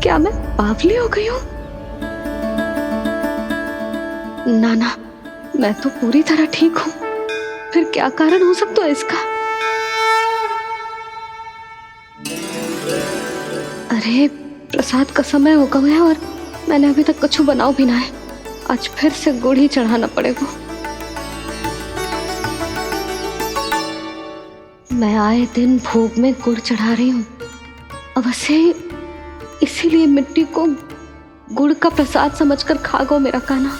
क्या मैं बावली हो गई हूँ? ना, मैं तो पूरी तरह ठीक हूँ। फिर क्या कारण हो सकता है इसका? अरे, प्रसाद का समय हो गया है और मैंने अभी तक कुछ बनाओ भी ना है। आज फिर से गुड़ ही चढ़ाना पड़ेगा। मैं आए दिन भोग में गुड़ चढ़ा रही हूँ। अवश्य इसीलिए मिट्टी को गुड़ का प्रसाद समझकर खा गो मेरा कान्हा।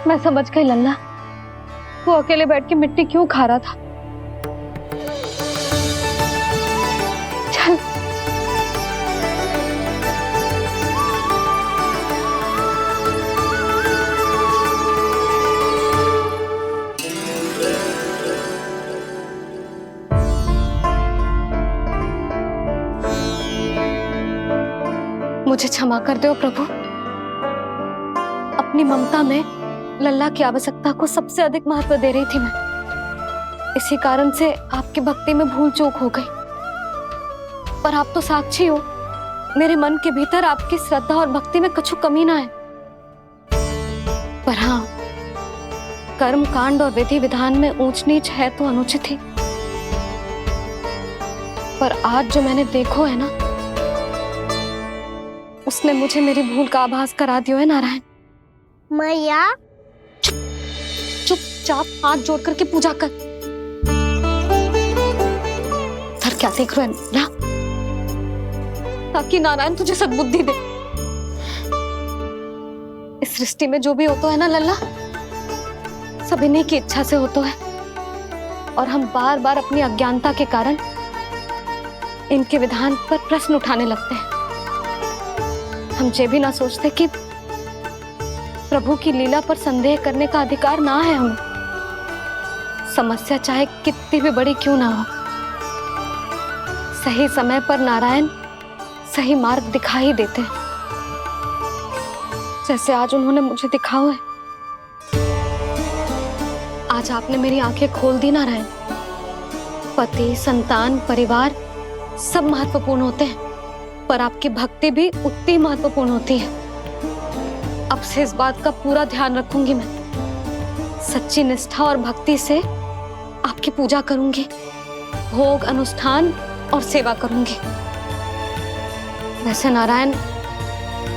मैं समझ गई लल्ला, वो अकेले बैठ के मिट्टी क्यों खा रहा था। चल मुझे क्षमा कर दो प्रभु। अपनी ममता में लल्ला की आवश्यकता को सबसे अधिक महत्व दे रही थी मैं। इसी कारण से आपकी भक्ति में भूल चूक हो गई। पर आप तो साक्षी हो, मेरे मन के भीतर आपकी श्रद्धा और भक्ति में कुछ कमी ना है। पर हाँ, कर्म कांड और विधि विधान में ऊंच नीच है तो अनुचित ही। पर आज जो मैंने देखो है ना, उसने मुझे मेरी भूल का आभास करा दिया है नारायण। मैया चुपचाप हाथ जोड़ करके पूजा कर। सर क्या देख रहे हैं ना? ताकि नारायण तुझे सद्बुद्धि दे। इस सृष्टि में जो भी होता है ना लल्ला, सब इन्हीं की इच्छा से होता है। और हम बार बार अपनी अज्ञानता के कारण इनके विधान पर प्रश्न उठाने लगते हैं। हम ये भी ना सोचते कि प्रभु की लीला पर संदेह करने का अधिकार ना है हमें। समस्या चाहे कितनी भी बड़ी क्यों ना हो, सही समय पर नारायण सही मार्ग दिखा ही देते हैं, जैसे आज उन्होंने मुझे दिखाओ है। आज आपने मेरी आंखें खोल दी नारायण। पति, संतान, परिवार सब महत्वपूर्ण होते हैं, पर आपकी भक्ति भी उतनी महत्वपूर्ण होती है। अब से इस बात का पूरा ध्यान रखूंगी मैं। सच्ची निष्ठा और भक्ति से आपकी पूजा करूंगी, भोग, अनुष्ठान और सेवा करूंगी। वैसे नारायण,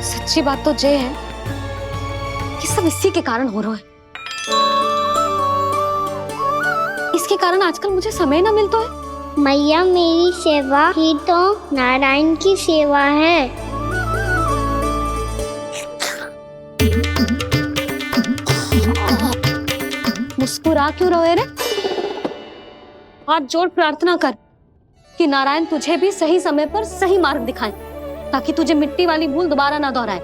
सच्ची बात तो ये है कि सब इसी के कारण हो रहा है। इसके कारण आजकल मुझे समय ना मिलता है। मैया, मेरी सेवा ही तो नारायण की सेवा है। मुस्कुरा क्यों रहे रे? हाथ जोड़ प्रार्थना कर कि नारायण तुझे भी सही समय पर सही मार्ग दिखाएं, ताकि तुझे मिट्टी वाली भूल दोबारा ना दोहराए।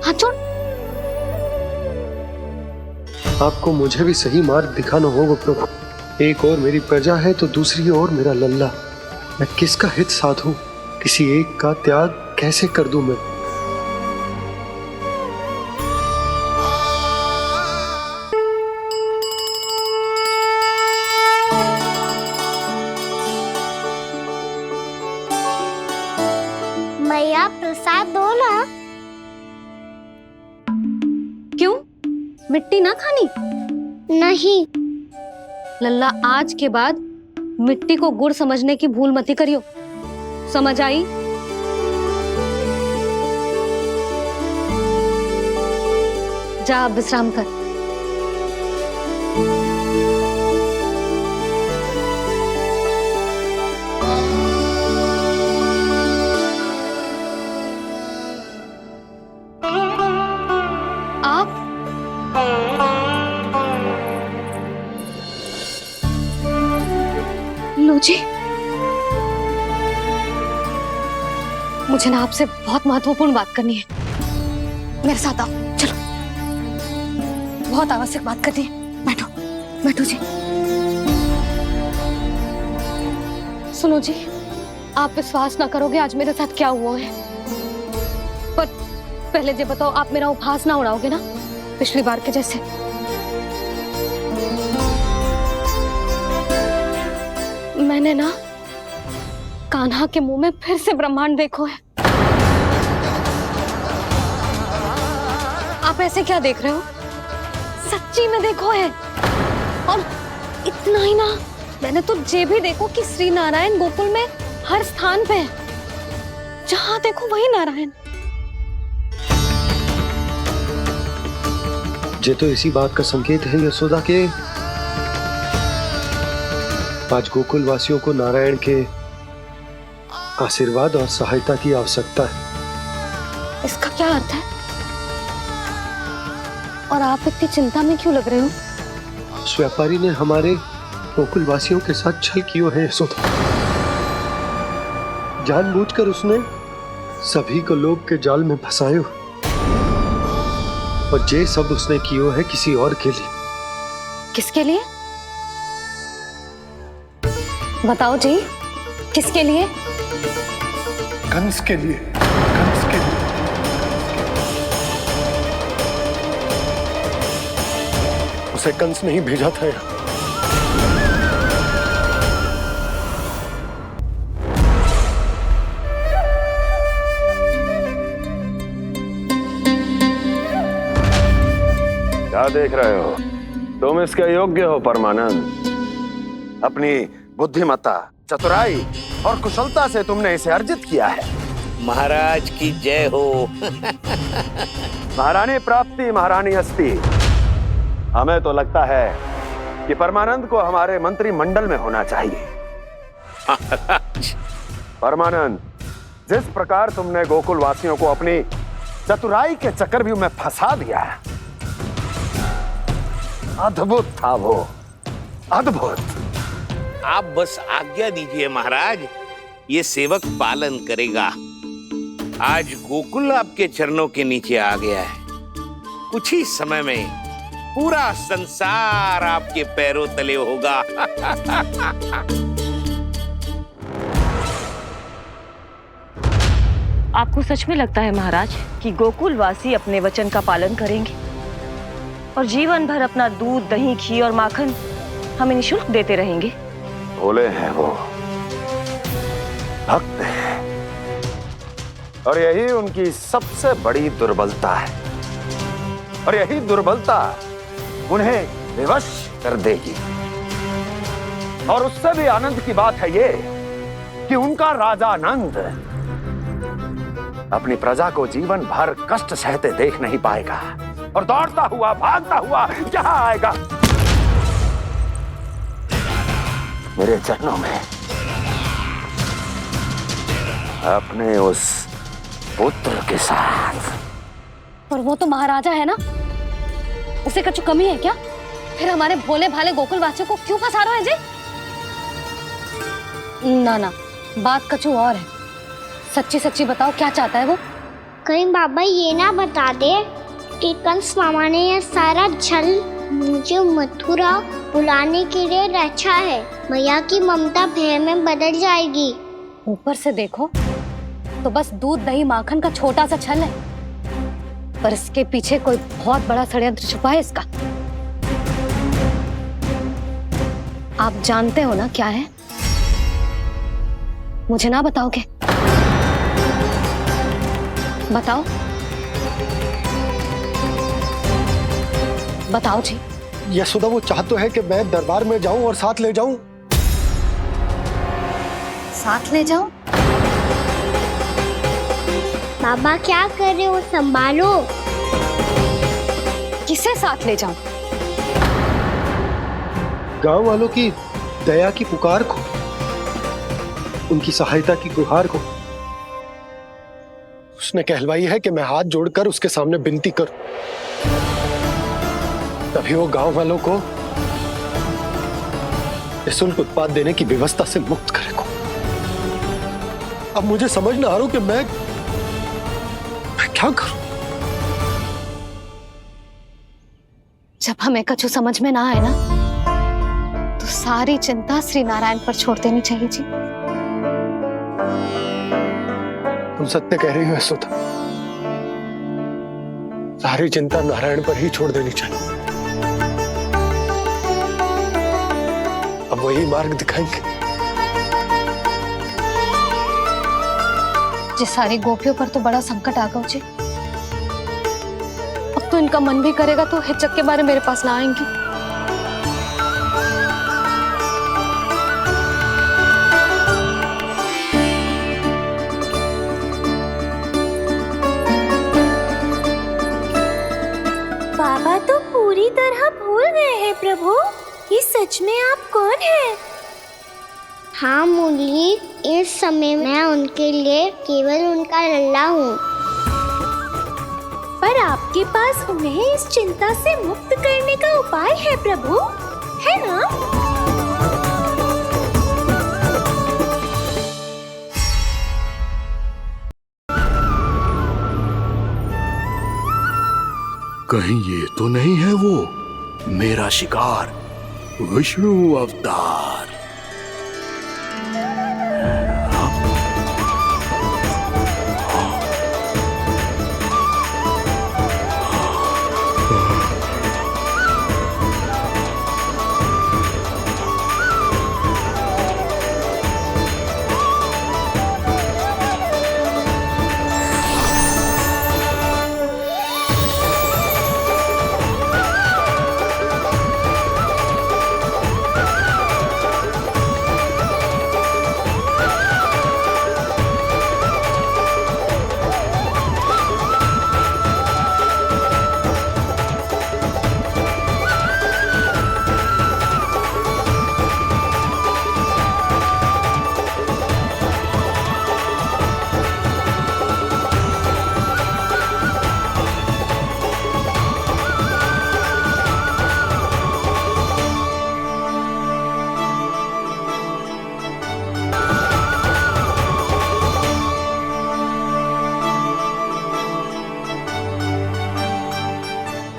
हाथ जोड़। आपको मुझे भी सही मार्ग दिखाना होगा प्रभु। एक और मेरी प्रजा है तो दूसरी ओर मेरा लल्ला। मैं किसका हित साधूं? किसी एक का त्याग कैसे कर दूं मैं? मैया, प्रसाद दो ना। क्यों? मिट्टी ना खानी? नहीं। लल्ला, आज के बाद मिट्टी को गुड़ समझने की भूल मत करियो। समझ आई? जा अब विश्राम कर। आप लो जी, मुझे ना आपसे बहुत महत्वपूर्ण बात करनी है। मेरे साथ आओ, चलो। बहुत आवश्यक बात करनी है। बैठो, बैठो जी। सुनो जी, आप विश्वास ना करोगे आज मेरे साथ क्या हुआ है। पर पहले ये बताओ, आप मेरा उपहास ना उड़ाओगे ना, पिछली बार के जैसे? मैंने ना कान्हा के मुंह में फिर से ब्रह्मांड देखो है। आप ऐसे क्या देख रहे हो? सच्ची में देखो है। और इतना ही ना, मैंने तो ये भी देखो कि श्री नारायण गोकुल में हर स्थान पे है, जहां देखो वही नारायण। ये तो इसी बात का संकेत है यशोदा के आज गोकुल वासियों को नारायण के आशीर्वाद और सहायता की आवश्यकता है। इसका क्या अर्थ है? और आप इतनी चिंता में क्यों लग रहे हो? उस व्यापारी ने हमारे गोकुल वासियों के साथ छल किया है यशोदा। जानबूझकर उसने सभी को लोभ के जाल में फंसायो, और ये सब उसने किया है किसी और के लिए। किसके लिए? बताओ जी, किसके लिए? कंस के लिए। कंस के लिए। उसे कंस नहीं भेजा था यहाँ। क्या देख रहे हो? तुम इसके योग्य हो परमानंद। अपनी बुद्धिमत्ता, चतुराई और कुशलता से तुमने इसे अर्जित किया है। महाराज की जय हो। महारानी प्राप्ति महारानी हस्ती। हमें तो लगता है कि परमानंद को हमारे मंत्रिमंडल में होना चाहिए। परमानंद, जिस प्रकार तुमने गोकुल वासियों को अपनी चतुराई के चक्रव्यूह में फंसा दिया है, अद्भुत था वो, अद्भुत। आप बस आज्ञा दीजिए महाराज, ये सेवक पालन करेगा। आज गोकुल आपके चरणों के नीचे आ गया है। कुछ ही समय में पूरा संसार आपके पैरों तले होगा। आपको सच में लगता है महाराज कि गोकुल वासी अपने वचन का पालन करेंगे और जीवन भर अपना दूध, दही, घी और माखन हमें निःशुल्क देते रहेंगे? भोले हैं वो, भक्त हैं, और यही उनकी सबसे बड़ी दुर्बलता है। और यही दुर्बलता उन्हें विवश कर देगी। और उससे भी आनंद की बात है ये कि उनका राजा नंद अपनी प्रजा को जीवन भर कष्ट सहते देख नहीं पाएगा और दौड़ता हुआ, भागता हुआ यहाँ आएगा मेरे चरणों में, अपने उस पुत्र के साथ। पर वो तो महाराजा है ना, उसे कुछ कमी है क्या? फिर हमारे भोले भाले गोकुल वासियों को क्यों फंसा रहे हैं जी? ना ना, बात कछु और है। सच्ची सच्ची बताओ, क्या चाहता है वो? कहीं बाबा ये ना बता दे कि कंस मामा ने यह सारा छल मुझे मथुरा बुलाने के लिए रचा है। मैया की ममता भय में बदल जाएगी। ऊपर से देखो तो बस दूध, दही, माखन का छोटा सा छल है, पर इसके पीछे कोई बहुत बड़ा षड्यंत्र छुपा है इसका। आप जानते हो ना क्या है? मुझे ना बताओगे? बताओ, बताओ जी। यशोदा, वो चाहता है कि मैं दरबार में जाऊं और साथ ले जाऊं। साथ ले जाऊं? बाबा क्या कर रहे हो, संभालो। किसे साथ ले जाऊं? गांव वालों की दया की पुकार को, उनकी सहायता की गुहार को। उसने कहलवाई है कि मैं हाथ जोड़कर उसके सामने विनती करूं, तभी वो गांव वालों को निःशुल्क उत्पाद देने की व्यवस्था से मुक्त करेगा। अब मुझे समझ ना आ रहा कि मैं क्या करूं। जब हमें कछु समझ में ना आए ना, तो सारी चिंता श्री नारायण पर छोड़ देनी चाहिए जी। तुम सत्य कह रही हो यशोदा, सारी चिंता नारायण पर ही छोड़ देनी चाहिए। अब वही मार्ग दिखाएंगे। जिस सारी गोपियों पर तो बड़ा संकट आ गया जी। अब तो इनका मन भी करेगा तो हिचक के बारे मेरे पास ना आएंगी। बाबा तो पूरी तरह भूल गए हैं प्रभु, ये सच में आप कौन हैं? हाँ मुरली, इस समय मैं उनके लिए केवल उनका लल्ला हूँ। पर आपके पास उन्हें इस चिंता से मुक्त करने का उपाय है प्रभु, है ना? कहीं ये तो नहीं है वो मेरा शिकार विष्णु अवतार?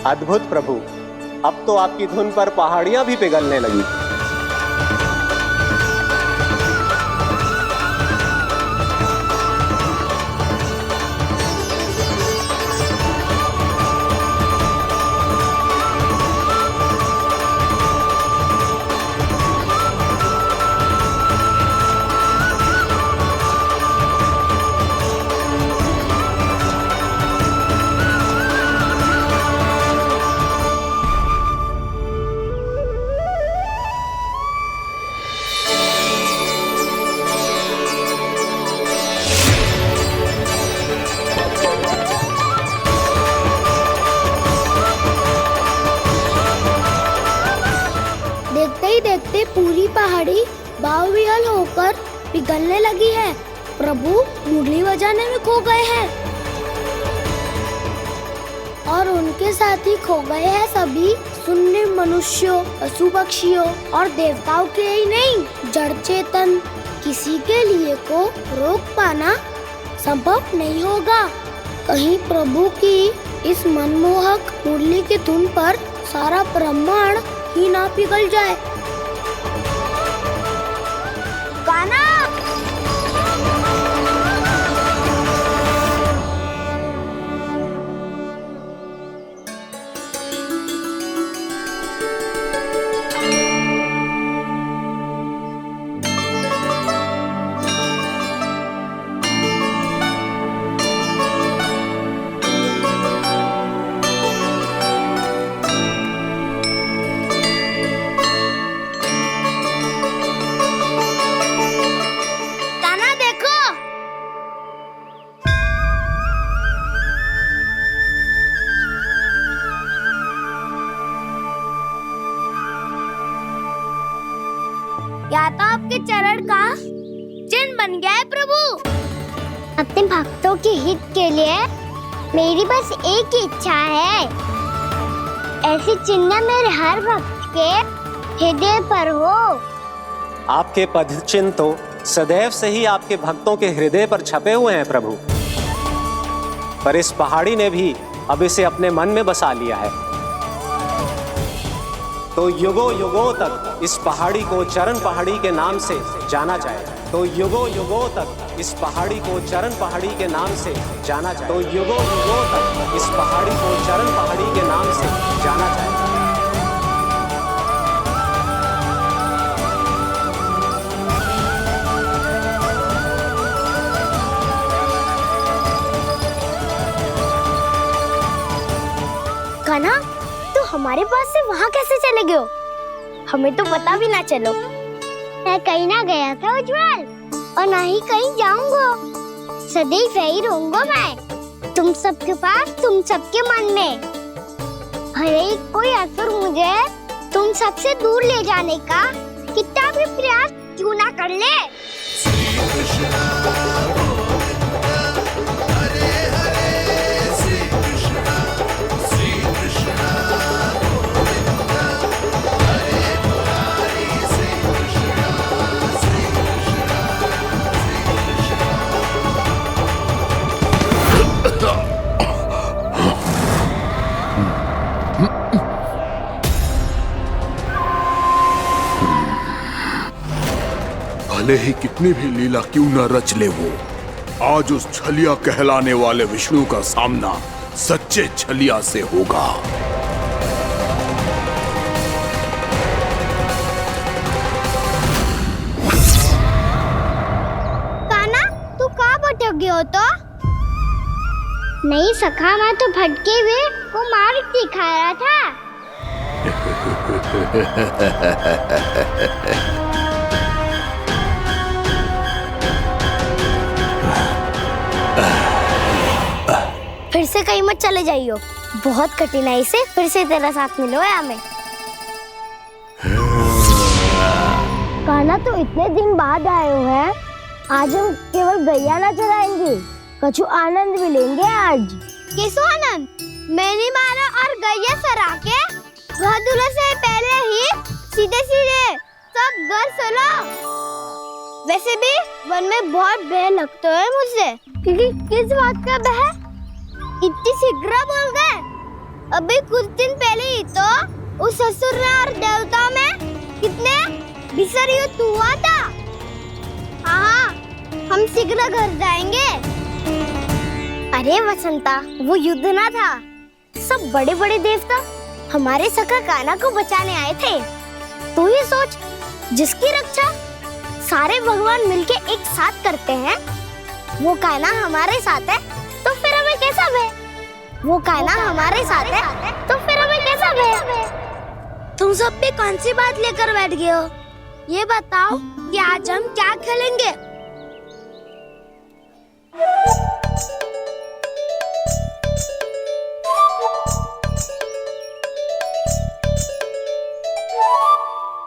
अद्भुत प्रभु, अब तो आपकी धुन पर पहाड़ियां भी पिघलने लगी। देखते ही देखते पूरी पहाड़ी बावविहल होकर पिघलने लगी है। प्रभु मुरली बजाने में खो गए हैं और उनके साथ ही खो गए हैं सभी सुनने मनुष्यों, पशु पक्षियों और देवताओं के ही नहीं, जड़ चेतन किसी के लिए को रोक पाना संभव नहीं होगा। कहीं प्रभु की इस मनमोहक मुरली की धुन पर सारा ब्रह्मांड ही ना पिघल जाए। गाना या तो आपके चरण का चिन्ह बन गया है प्रभु। अपने भक्तों के हित के लिए मेरी बस एक ही इच्छा है, ऐसी चिन्ह मेरे हर भक्त के हृदय पर हो। आपके पद चिन्ह तो सदैव से ही आपके भक्तों के हृदय पर छपे हुए हैं प्रभु, पर इस पहाड़ी ने भी अब इसे अपने मन में बसा लिया है। तो युगों युगों तक इस पहाड़ी को चरण पहाड़ी के नाम से जाना जाए। तो युगों युगों तक इस पहाड़ी को चरण पहाड़ी के नाम से जाना जाए। तो युगों युगों तक इस पहाड़ी को चरण पहाड़ी के नाम से जाना जाए। कान्हा, तू हमारे पास से वहाँ कैसे चले गए हो? हमें तो पता भी ना चलो। मैं कहीं ना गया था उज्जवल, और ना ही कहीं जाऊंगा। सदैव यही रहूंगा मैं, तुम सबके पास, तुम सबके मन में। भले ही कोई असुर मुझे तुम सबसे दूर ले जाने का कितना भी प्रयास क्यों ना कर ले। भले ही कितनी भी लीला क्यों न रच ले वो, आज उस छलिया कहलाने वाले विष्णु का सामना सच्चे छलिया से होगा। कान्हा, तू कहाँ भटक गए हो तो? नहीं सखा, मैं तो भटके हुए को मार्ग दिखा रहा था। फिर से कहीं मत चले जाइयो, बहुत कठिनाई से फिर से तेरा साथ मिलो है हमें। कान्हा, तो इतने दिन बाद आए हो हैं, आज हम केवल गैया ना चराएंगे, कछु आनंद भी लेंगे आज। किसो आनंद? मैंने मारा और गैया चरा के घर दूल्हे से पहले ही सीधे सीधे सब घर चला। वैसे भी वन में बहुत भय लगता है मुझे। क्योंकि किस बात का भय? इतनी शीघ्र बोल गए। अभी कुछ दिन पहले ही तो उस असुर और देवता में कितने भीषण युद्ध हुआ था। हाँ, हम शीघ्र घर जाएंगे। अरे वसंता, वो युद्ध ना था, सब बड़े बड़े देवता हमारे सखा कान्हा को बचाने आए थे। तू ये सोच, जिसकी रक्षा सारे भगवान मिलके एक साथ करते हैं, वो कान्हा हमारे साथ है, तो फिर हमें कैसा भय? वो कान्हा हमारे साथ है, तो फिर हमें कैसा भय? तुम सब भी कौन सी बात लेकर बैठ गए हो? ये बताओ कि आज हम क्या खेलेंगे?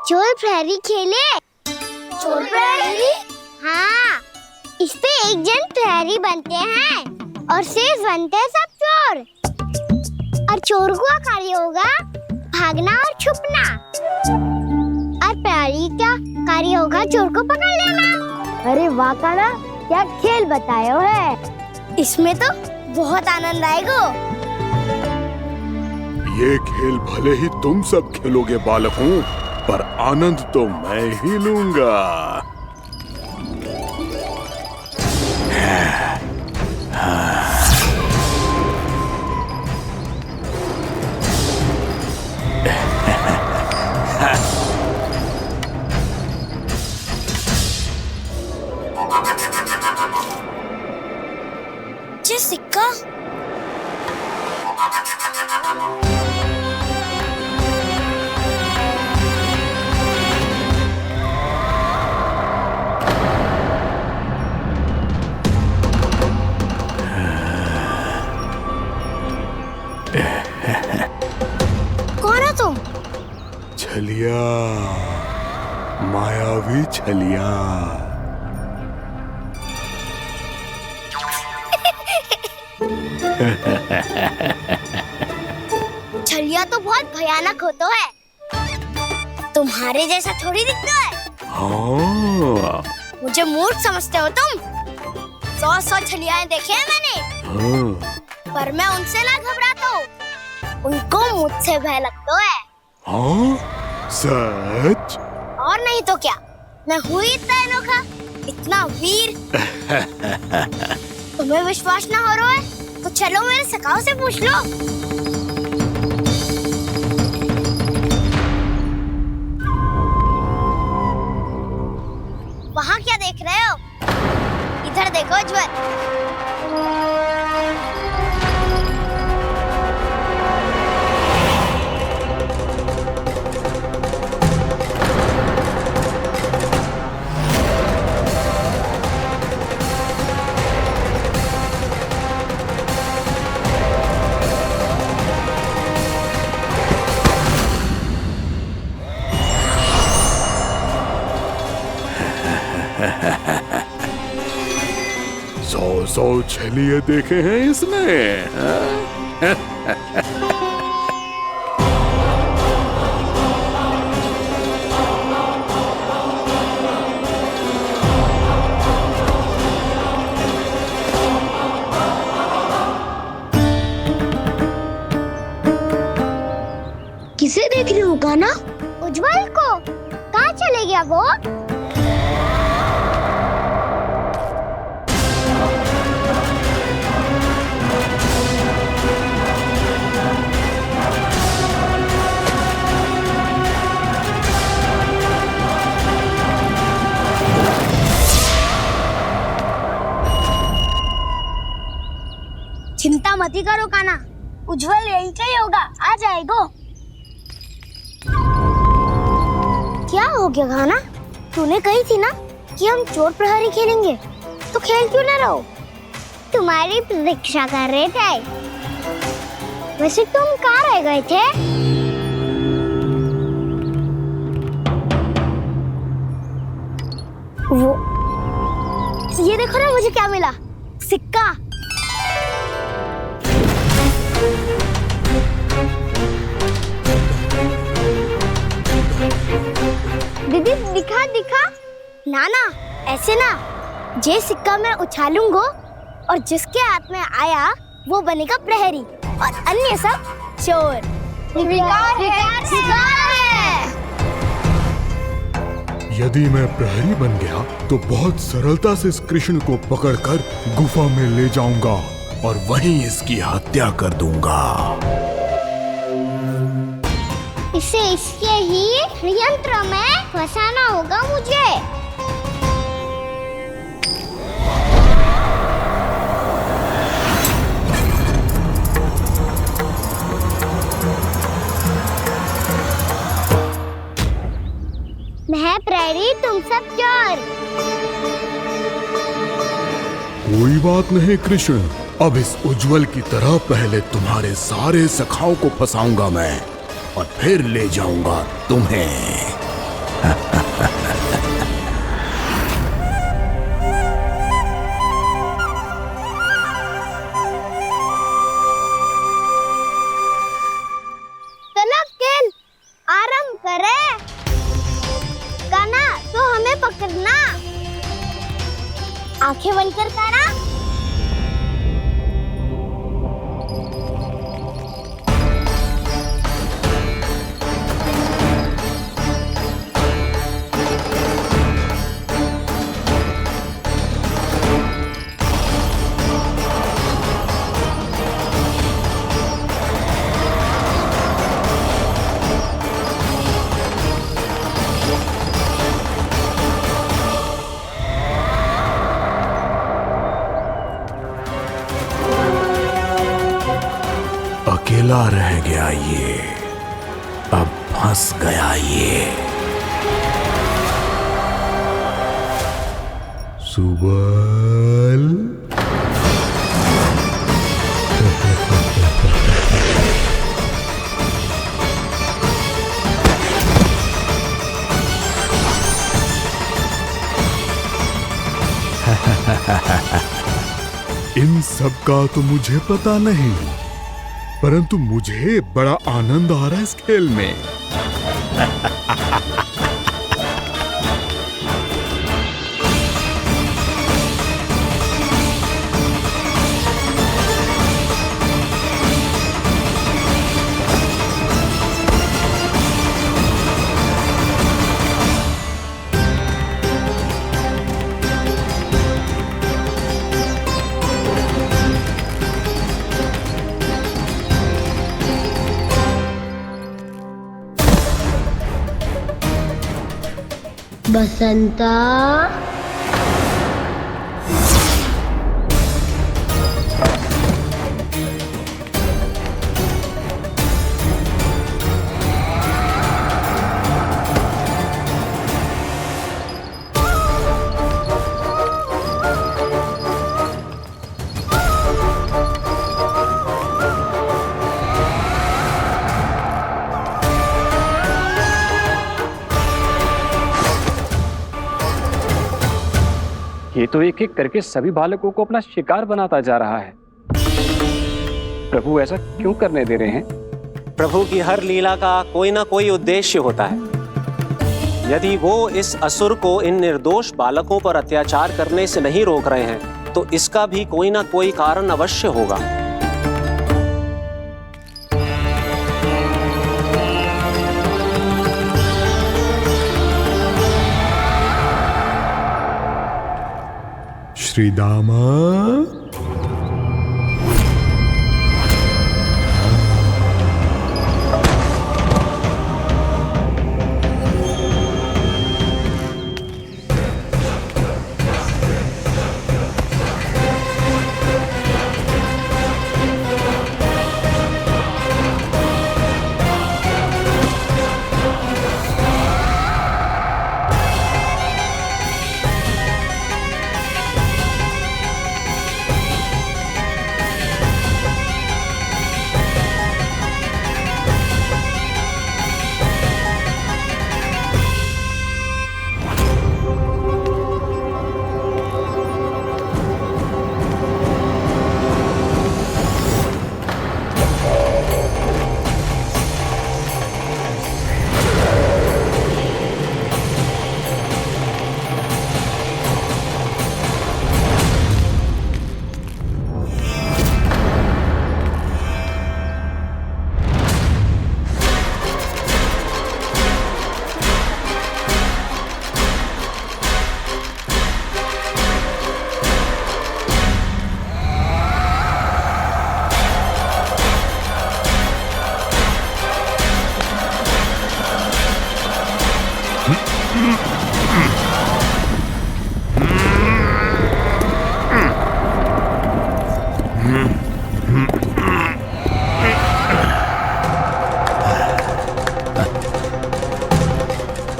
चोर प्रहरी खेले। चोर प्रहरी? हाँ, इस पे एक जन प्रहरी बनते हैं और शेष बनते हैं सब चोर। और चोर का कार्य होगा भागना और छुपना, और प्रहरी का कार्य होगा चोर को पकड़ लेना। अरे वाह कान्हा, क्या खेल बताए हो है। इसमें तो बहुत आनंद आएगा। ये खेल भले ही तुम सब खेलोगे बालकों, पर आनंद तो मैं ही लूंगा। ये सिक्का कौन हो तुम? छलिया, मायावी छलिया। छलिया तो बहुत भयानक होता है, तुम्हारे जैसा थोड़ी दिखता है। हाँ। मुझे मूर्ख समझते हो तुम? 100 छलियाएं देखे हैं मैंने। हाँ। पर मैं उनसे ना घबराता हूँ, उनको मुझसे भय लगता है। हाँ? सच? और नहीं तो क्या, मैं हूँ इतना अनोखा, इतना वीर। तुम्हें विश्वास ना हो रहा है तो चलो मेरे सखाओं से पूछ लो। वहाँ क्या देख रहे हो? इधर देखो उज्जवल। 100 छलिए देखे हैं इसने, हाँ? किसे देख रही हो गाना? उज्जवल को। कहाँ चले गया वो? चिंता मत करो काना, उज्जवल यही का ही होगा, आ जाएगा। क्या हो गया गाना? तूने कही थी ना कि हम चोर प्रहरी खेलेंगे, तो खेल क्यों ना रहो? तुम्हारी प्रतीक्षा कर रहे थे। वैसे तुम कहाँ रह गए थे? वो ये देखो ना, मुझे क्या मिला, सिक्का। दीदी दिखा दिखा। ना ना, ऐसे ना, जे सिक्का मैं उछालूंगा और जिसके हाथ में आया वो बनेगा प्रहरी और अन्य सब चोर। शिकार है। यदि मैं प्रहरी बन गया तो बहुत सरलता से इस कृष्ण को पकड़कर गुफा में ले जाऊंगा और वहीं इसकी हत्या कर दूंगा। इसे इसके ही यंत्र में फंसाना होगा मुझे। मैं प्रहरी, तुम सब चोर। कोई बात नहीं कृष्ण, अब इस उज्जवल की तरह पहले तुम्हारे सारे सखाओं को फंसाऊंगा मैं और फिर ले जाऊंगा तुम्हें। चलो खेल आरंभ करें। काना तो हमें पकड़ना। आंखें बंद कर काना। अकेला रह गया ये, अब फंस गया ये। सुबल इन सब का तो मुझे पता नहीं, परंतु मुझे बड़ा आनंद आ रहा है इस खेल में। बसंता, ये तो एक एक करके सभी बालकों को अपना शिकार बनाता जा रहा है। प्रभु ऐसा क्यों करने दे रहे हैं? प्रभु की हर लीला का कोई ना कोई उद्देश्य होता है। यदि वो इस असुर को इन निर्दोष बालकों पर अत्याचार करने से नहीं रोक रहे हैं तो इसका भी कोई ना कोई कारण अवश्य होगा। श्री दामा,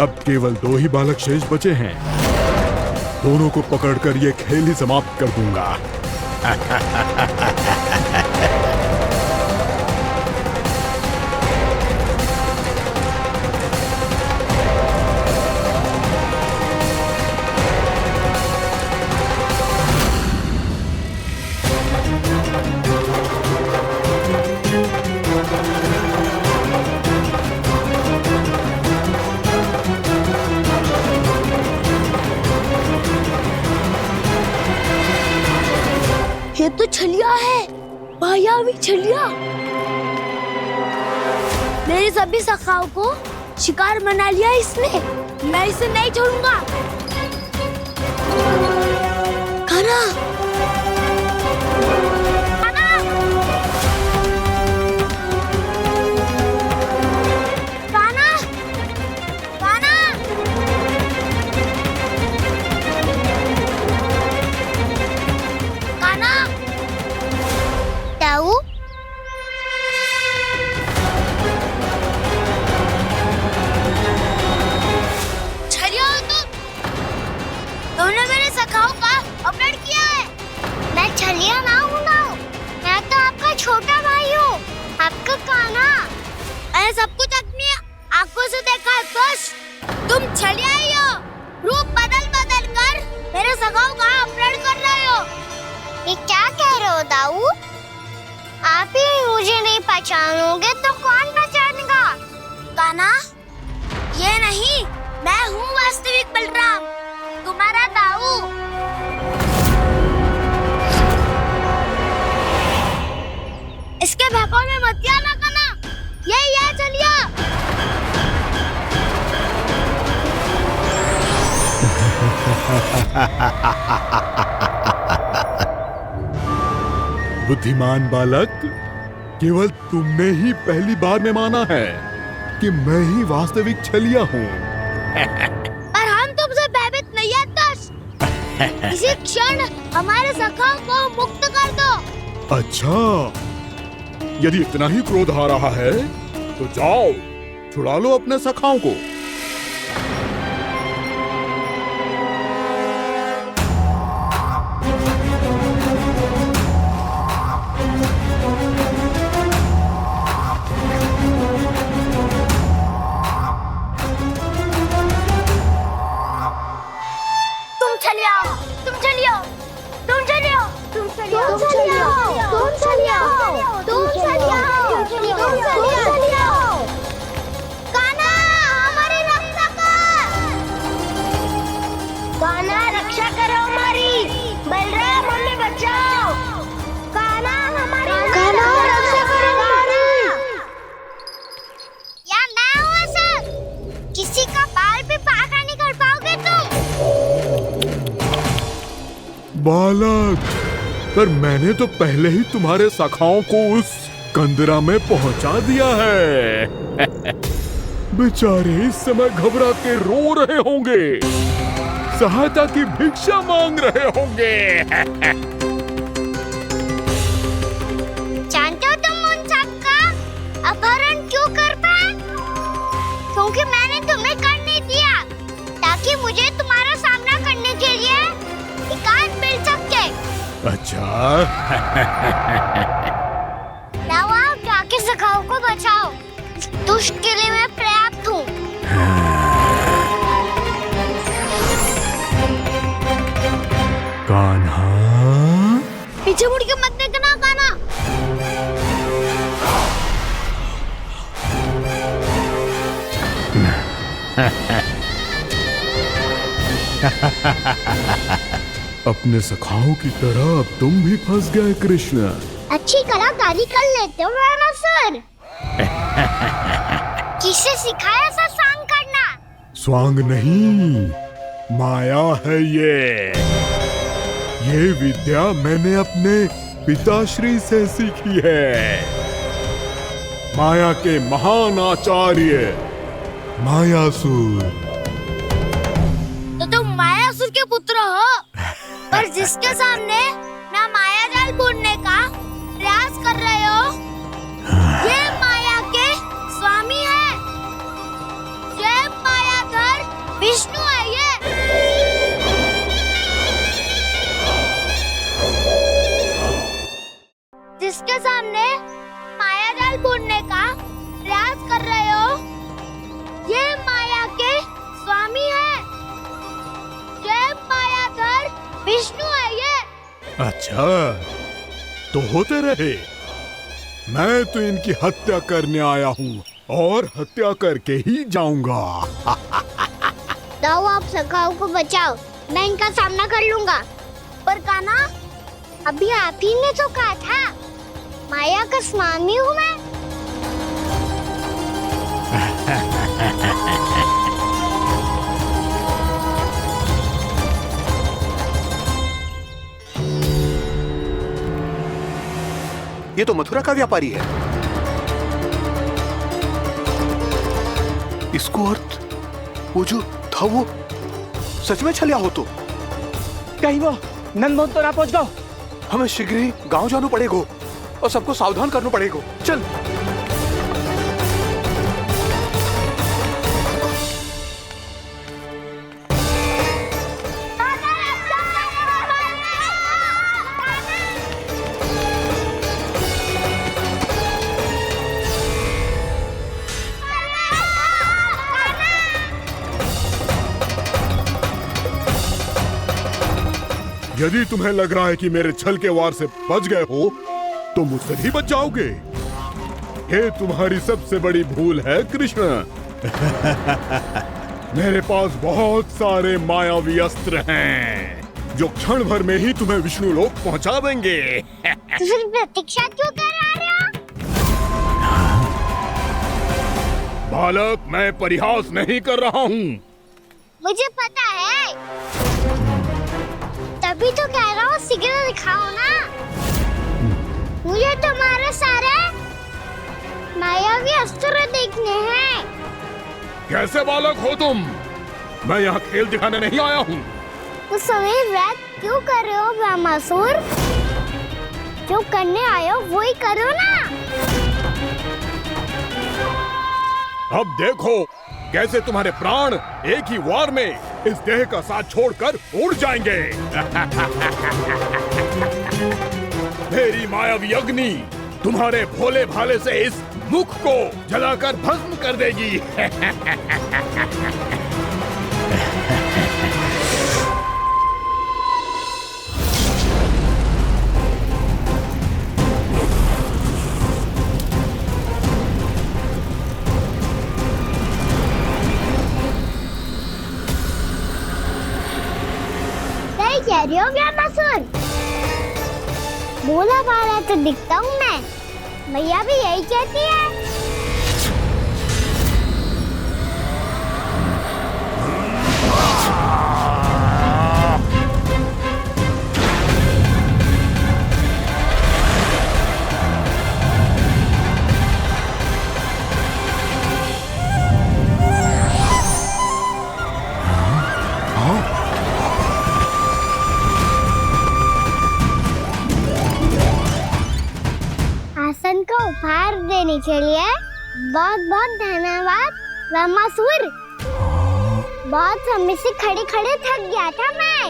अब केवल 2 ही बालक शेष बचे हैं। दोनों को पकड़कर ये खेल ही समाप्त कर दूंगा। ये तो छलिया है, मायावी छलिया। मेरे सभी सखाओं को शिकार बना लिया इसने। मैं इसे नहीं छोड़ूंगा। कान्हा, कान्हा, कान्हा, कान्हा। कान्हा, ताऊ, छलिया हो तुमने मेरे सखाओं का अपहरण किया है। मैं छलिया ना हूँ ना, मैं तो आपका छोटा भाई हूँ, आपका कान्हा। मैंने सब कुछ अपनी आंखों से देखा है। बस तुम छलिया ही हो, रूप बदल बदल कर मेरे सखाओं का अपहरण कर रहे हो। ये क्या कह रहे हो दाऊ? आप ही मुझे नहीं पहचानोगे तो कौन पहचानेगा? कान्हा, ये नहीं, मैं हूँ वास्तविक बलराम, तुम्हारा दाऊ। इसके भौकाल में मत आना कान्हा, यही है छलिया। बुद्धिमान बालक, केवल तुमने ही पहली बार में माना है कि मैं ही वास्तविक छलिया हूँ। पर हम तुमसे भयभीत नहीं है दस। इसी क्षण हमारे सखाओं को मुक्त कर दो। अच्छा, यदि इतना ही क्रोध आ रहा है तो जाओ, छुड़ा लो अपने सखाओं को। तुम छलिया हो, तुम चलिए आओ, तुम चलिए आओ, तुम चलिए आओ, तुम चलिए आओ, तुम चलिए आओ, तुम चलिए आओ, तुम चलिए आओ। कान्हा हमारी रक्षा कर, कान्हा रक्षा करो हमारी, बलराम हमें बचाओ, कान्हा हमारी रक्षा करो हमारी। या मैं हूँ सर, किसी का बाल भी पाका नहीं कर पाओगे तुम। बालक, पर मैंने तो पहले ही तुम्हारे सखाओं को उस कंदरा में पहुंचा दिया है। बेचारे इस समय घबरा के रो रहे होंगे, सहायता की भिक्षा मांग रहे होंगे। जानते हो तुम उन सबका अपहरण क्यों कर पाए? क्योंकि मैंने तुम्हें कर नहीं दिया, ताकि मुझे तुम्हारा सामना करने के लिए हिकायत मिल सके। अच्छा। लाओ आओ, जाके सखाओं को बचाओ, इस दुष्ट के लिए मैं पर्याप्त हूँ। कान्हा, पीछे मुड़ के मत देखना कान्हा। अपने सखाओं की तरह अब तुम भी फंस गए कृष्ण। अच्छी कलाकारी कर लेते हो रावणासुर। किससे सिखाया ऐसा सांग करना? स्वांग नहीं, माया है ये विद्या मैंने अपने पिताश्री से सीखी है। माया के महान आचार्य मायासुर। तो तुम मायासुर के पुत्र हो, पर जिसके सामने ना माया जाल बुनने का प्रयास कर रहे हो, ये माया के स्वामी है, ये मायाधर विष्णु है। ये जिसके सामने माया जाल बुनने का प्रयास कर रहे हो, ये माया के स्वामी है, ये मायाधर विष्णु है। ये अच्छा, तो होते रहे। मैं तो इनकी हत्या करने आया हूँ और हत्या करके ही जाऊंगा। लाओ आप सखाओं को बचाओ, मैं इनका सामना कर लूंगा। पर कान्हा, अभी आप ही ने तो कहा था माया का स्वामी हूँ मैं। ये तो मथुरा का व्यापारी है। इसको अर्थ वो जो था वो सच में छलिया हो तो कहीं वो नंदमोहन तो ना पहुंच गो। हमें शीघ्र ही गांव जाना पड़ेगा और सबको सावधान करना पड़ेगा। चल। यदि तुम्हें लग रहा है कि मेरे छल के वार से बच गए हो, तो मुझसे भी बच जाओगे। ये तुम्हारी सबसे बड़ी भूल है कृष्ण। मेरे पास बहुत सारे मायावी अस्त्र हैं, जो क्षण भर में ही तुम्हें विष्णु लोक पहुंचा देंगे। तो फिर प्रतीक्षा क्यों कर रहे हो? बालक, मैं परिहास नहीं कर रहा हूँ। मुझे पता है, तभी तो कह रहा हूँ शीघ्र दिखाओ ना। मुझे तुम्हारे सारे मायावी अस्त्र देखने हैं। कैसे बालक हो तुम? मैं यहाँ खेल दिखाने नहीं आया हूँ। उस समय व्रत क्यों कर रहे हो ब्रह्मासुर? जो करने आए हो वो ही करो ना। अब देखो कैसे तुम्हारे प्राण एक ही वार में इस देह का साथ छोड़कर उड़ जाएंगे। मेरी मायावी अग्नि तुम्हारे भोले भाले से इस मुख को जलाकर भस्म कर देगी। कह रही हो क्या मसूर? बोला बाला तो दिखता हूँ मैं। मैया भी यही कहती है। आसन को उपहार देने के लिए बहुत बहुत धन्यवाद रामासुर। बहुत समय से खड़े खड़े थक गया था मैं।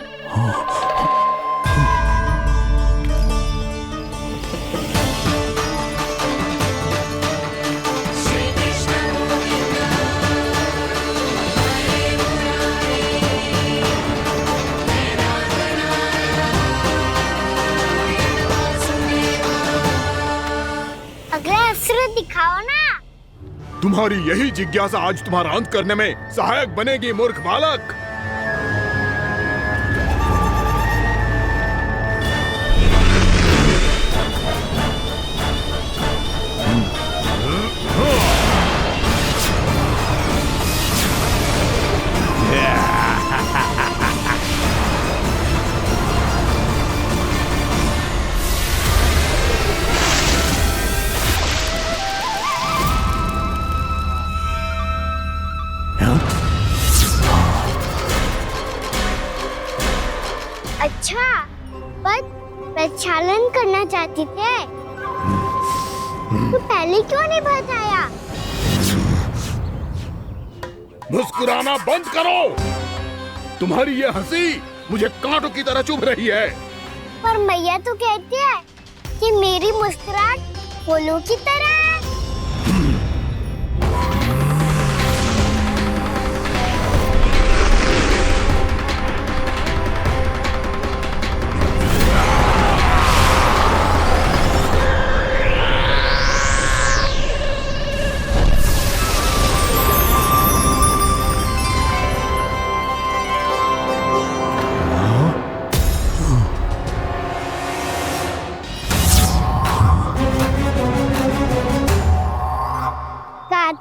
अगला अस्त्र दिखाओ ना। तुम्हारी यही जिज्ञासा आज तुम्हारा अंत करने में सहायक बनेगी मूर्ख बालक। अच्छा, पर प्रक्षालन करना चाहती थे तो पहले क्यों नहीं बताया? मुस्कुराना बंद करो। तुम्हारी ये हंसी मुझे कांटों की तरह चुभ रही है। पर मैया तो कहती है कि मेरी मुस्कुराहट फूलों की तरह है।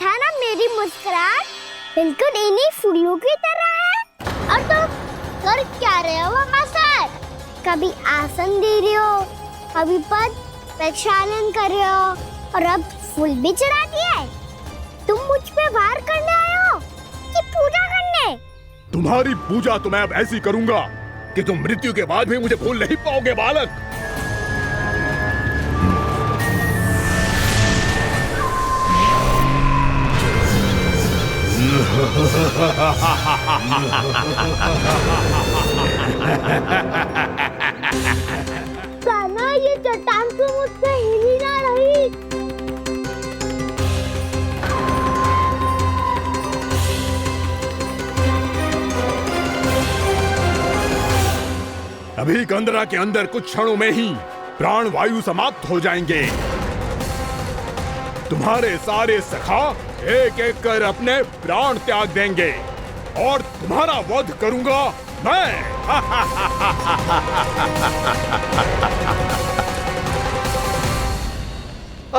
था ना मेरी मुस्कुराहट बिल्कुल इन्हीं फूलों की तरह है। और तुम कर क्या रहे हो मसर? कभी आसन दे रहे हो, कभी पद प्रक्षालन कर रहे हो और अब फूल भी चढ़ा दिया है। तुम मुझ पे वार करने आए हो कि पूजा करने? तुम्हारी पूजा तो मैं अब ऐसी करूंगा कि तुम मृत्यु के बाद भी मुझे भूल नहीं पाओगे बालक। कान्हा, ये चट्टान तो मुझसे हिल ही ना रही। अभी कंदरा के अंदर कुछ क्षणों में ही प्राण वायु समाप्त हो जाएंगे। तुम्हारे सारे सखा एक एक कर अपने प्राण त्याग देंगे और तुम्हारा वध करूंगा मैं।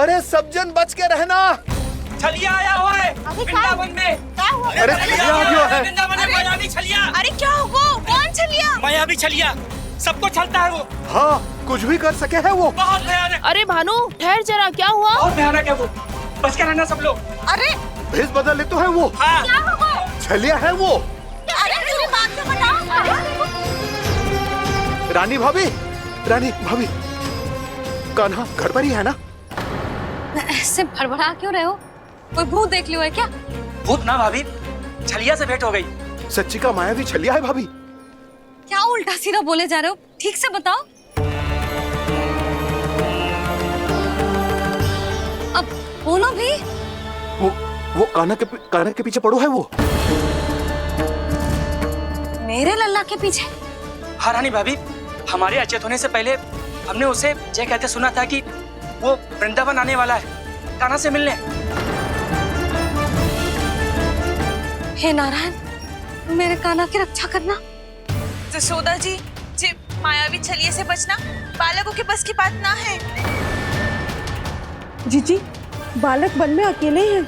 अरे सब जन बच के रहना। छलिया आया हुआ है वृंदावन में। अरे छलिया आ गया है। वृंदावन में मायावी छलिया। अरे क्या हुआ? कौन छलिया? मायावी छलिया, सबको छलता है वो। हाँ, कुछ भी कर सके है वो। बहुत भयानक। अरे भानु, ठहर जरा, क्या हुआ? बहुत भयानक है वो, बच के रहना सब लोग। अरे भेष बदल ले तो है वो। हाँ। क्या हुआ? छलिया है वो। अरे मेरी बात तो बताओ। रानी भाभी, रानी भाभी, कान्हा घर पर ही है ना? ऐसे भड़बड़ा क्यों रहे हो? कोई भूत देख लियो है क्या? भूत ना भाभी, छलिया से भेंट हो गई। सच्ची का मायावी छलिया है भाभी। क्या उल्टा सीधा बोले जा रहे हो? ठीक से बताओ। अब बोलो भी। वो कान्हा के पीछे पड़ो है वो। मेरे लल्ला के पीछे? हाँ रानी भाभी, हमारे अचेत होने से पहले हमने उसे ये कहते सुना था कि वो वृंदावन आने वाला है कान्हा से मिलने। हे नारायण, मेरे कान्हा की रक्षा करना। जसोदा जी, जे मायावी छलिए से बचना बालकों के बस की बात ना है। जीजी, बालक वन में अकेले हैं।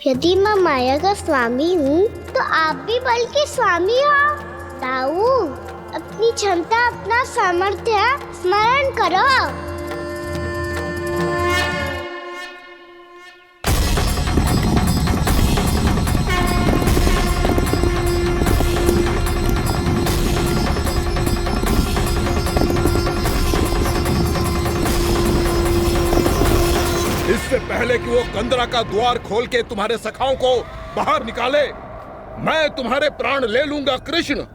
यदि मैं माया का स्वामी हूँ तो आप भी बल के स्वामी हो। ताऊ, अपनी क्षमता, अपना सामर्थ्य स्मरण करो। इससे पहले कि वो कंदरा का द्वार खोल के तुम्हारे सखाओं को बाहर निकाले, मैं तुम्हारे प्राण ले लूंगा कृष्ण।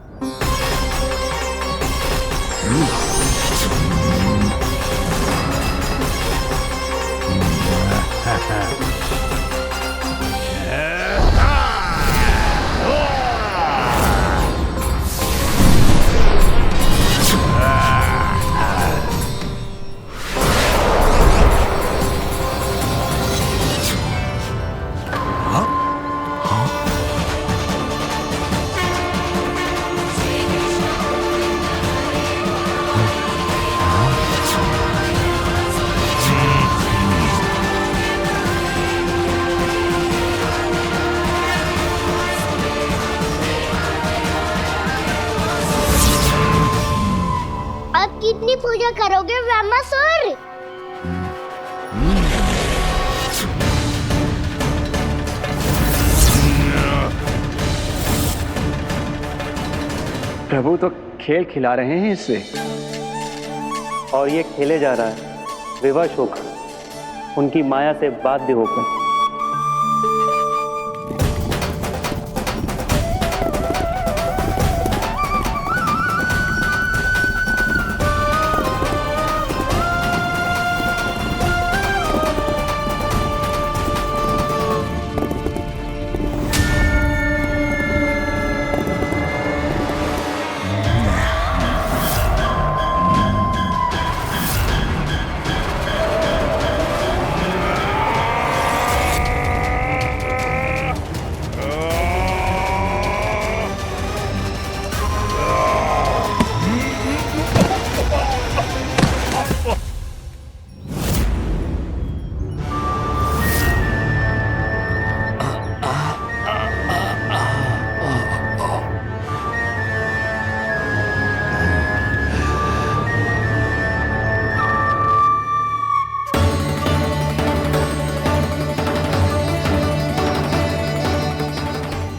कितनी पूजा करोगे ब्रह्मासुर? प्रभु तो खेल खिला रहे हैं इससे, और ये खेले जा रहा है विवश होकर, उनकी माया से बाध्य होकर।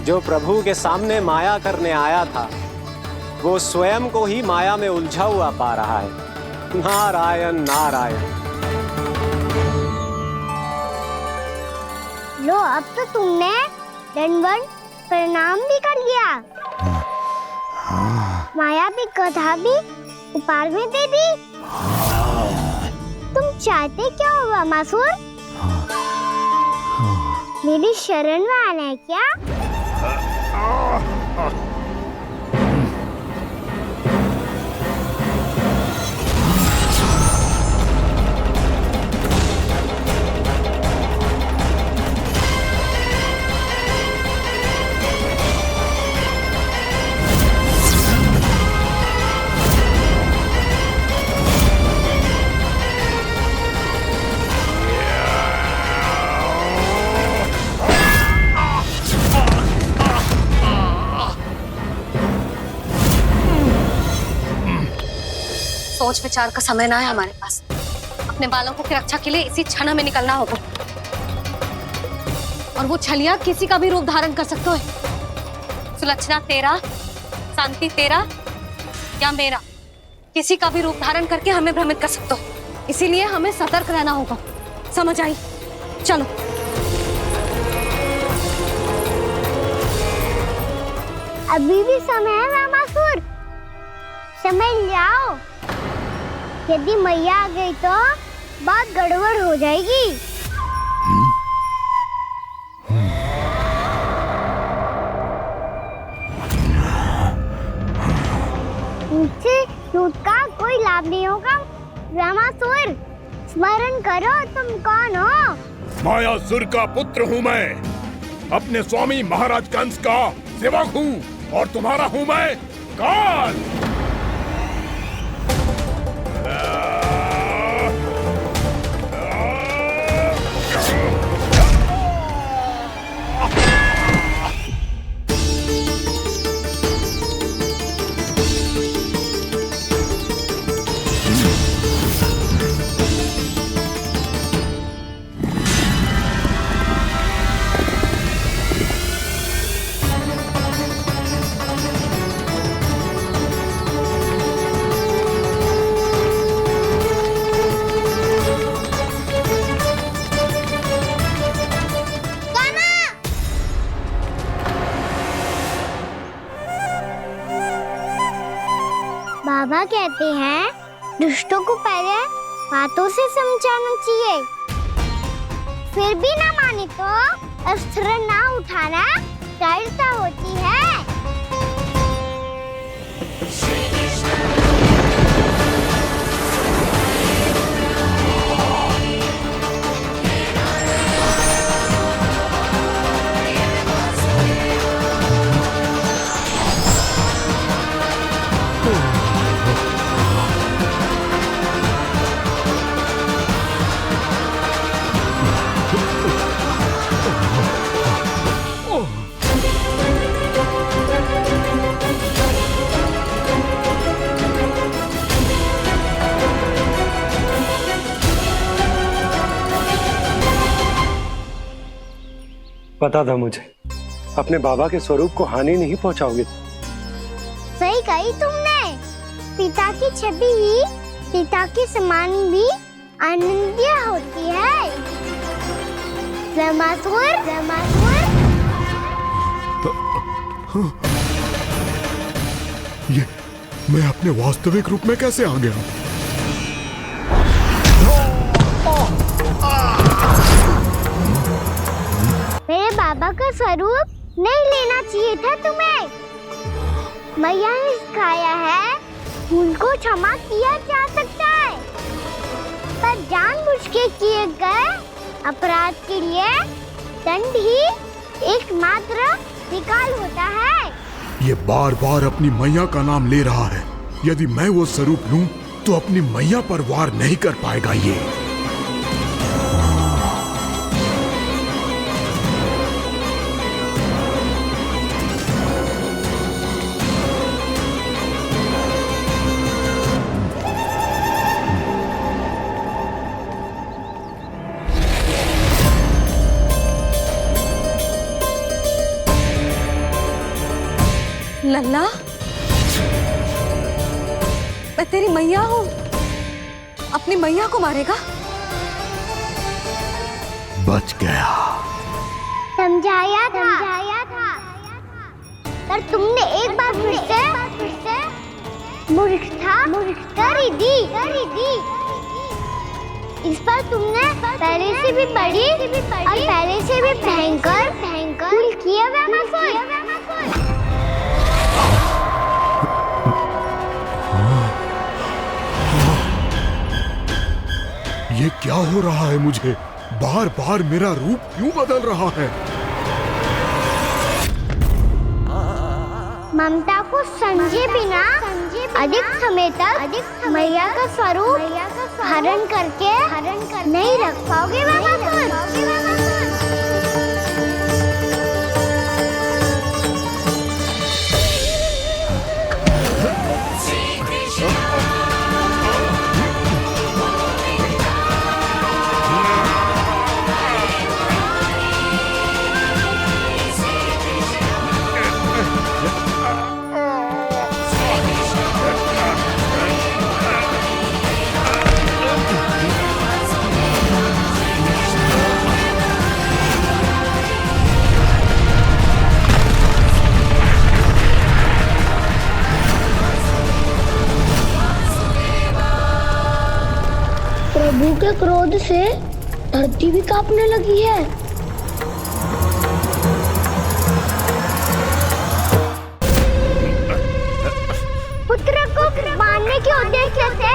जो प्रभु के सामने माया करने आया था, वो स्वयं को ही माया में उलझा हुआ पा रहा है। नारायण नारायण। लो, अब तो तुमने दंडवत प्रणाम भी कर लिया, माया भी कथा भी उपहार भी दे दी। तुम चाहते क्या हो ब्रह्मासुर? मेरी शरण में आना है क्या? सोच विचार का समय ना है हमारे पास। अपने बालकों की रक्षा के लिए इसी क्षण हमें निकलना होगा। और वो छलिया किसी का भी रूप धारण कर सकते हैं। सुलक्षणा तेरा, शांति तेरा या मेरा, किसी का भी रूप धारण करके हमें भ्रमित कर सकते हो। इसीलिए हमें सतर्क रहना होगा। समझ आई? चलो। अभी भी समय है रामासुर, समझ जाओ। यदि मैया आ गई तो बात गड़बड़ हो जाएगी। मुझसे झूठ का कोई लाभ नहीं होगा। रामासुर, स्मरण करो तुम कौन हो। मायासुर का पुत्र हूँ मैं, अपने स्वामी महाराज कंस का सेवक हूँ और तुम्हारा हूँ मैं काल। बाबा कहते हैं दुष्टों को पहले बातों से समझाना चाहिए, फिर भी ना माने तो अस्त्र ना उठाना कायरता होती है। पता था मुझे, अपने बाबा के स्वरूप को हानि नहीं पहुंचाओगे। सही कही तुमने। पिता की छवि ही पिता के समान भी आनंदीय होती है। रामासुर, रामासुर। ये मैं अपने वास्तविक रूप में कैसे आ गया? मेरे बाबा का स्वरूप नहीं लेना चाहिए था तुम्हें। मैया ने सिखाया है भूल को क्षमा किया जा सकता है, पर जानबूझ के किए गए अपराध के लिए दंड ही एकमात्र विकल्प होता है। ये बार बार अपनी मैया का नाम ले रहा है। यदि मैं वो स्वरूप लूं तो अपनी मैया पर वार नहीं कर पाएगा ये। लल्ला, मैं तेरी मैया हूँ, अपनी मैया को मारेगा? बच गया। समझाया था, पर तुमने एक बार फिर से मूर्खता कर ही दी। इस पर तुमने पहले से भी बड़ी और पहले से भी भयंकर भूल किया रामासुर। ये क्या हो रहा है मुझे? बार बार मेरा रूप क्यों बदल रहा है? ममता को समझे बिना अधिक समय तक मैया का स्वरूप हरण करके नहीं रख पाओगे रामासुर। के क्रोध से धरती भी कांपने लगी है। पुत्र को मारने के उद्देश्य से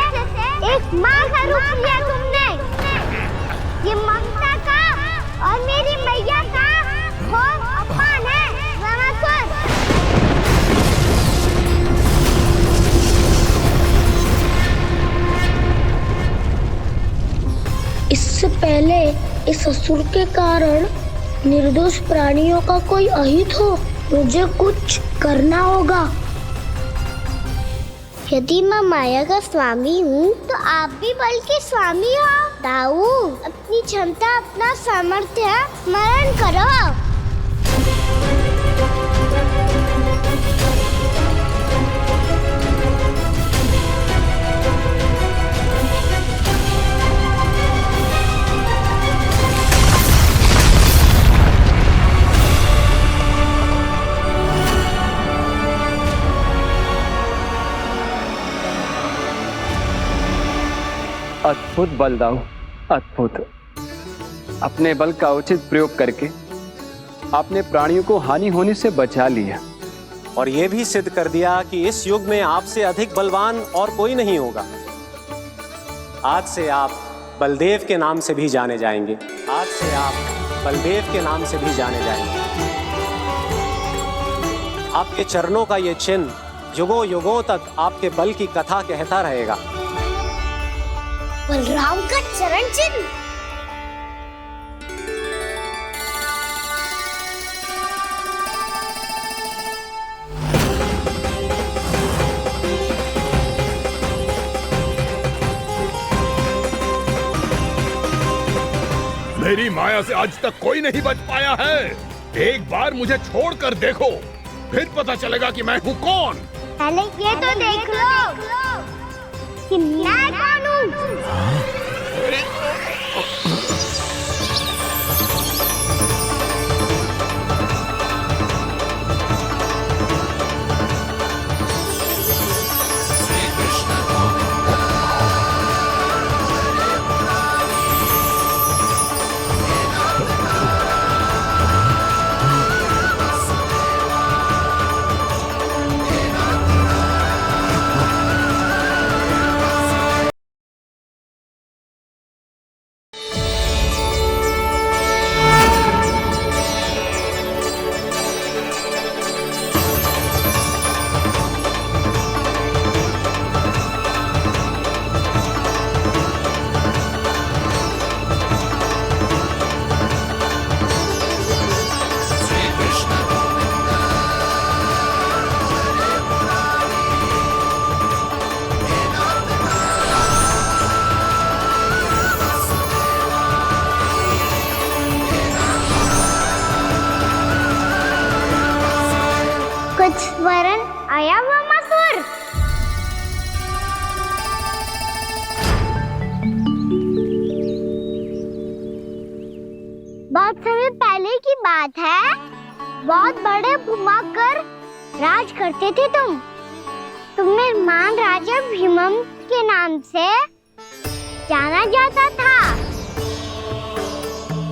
एक माँ का रूप लिया तुमने। ये ममता का और मेरी मैया का घोर अपमान है रावणासुर। इससे पहले इस असुर के कारण निर्दोष प्राणियों का कोई अहित हो, मुझे कुछ करना होगा। यदि मैं माया का स्वामी हूँ तो आप भी बल के स्वामी हो। दाऊ, अपनी क्षमता अपना सामर्थ्य स्मरण करो। अद्भुत बल दाऊ, अद्भुत। अपने बल का उचित प्रयोग करके आपने प्राणियों को हानि होने से बचा लिया और ये भी सिद्ध कर दिया कि इस युग में आपसे अधिक बलवान और कोई नहीं होगा। आज से आप बलदेव के नाम से भी जाने जाएंगे। आज से आप बलदेव के नाम से भी जाने जाएंगे। आपके चरणों का ये चिन्ह युगों युगों तक आपके बल की कथा कहता रहेगा। बलराम का चरण चिन्ह। मेरी माया से आज तक कोई नहीं बच पाया है। एक बार मुझे छोड़कर देखो, फिर पता चलेगा कि मैं हूँ कौन। पहले ये तो देख लो कि मैं कौन हूँ। वरण आया हुआ मसूर। बहुत समय पहले की बात है। बहुत बड़े भूमाकर राज करते थे तुम्हें महान राजा भीमम के नाम से जाना जाता था।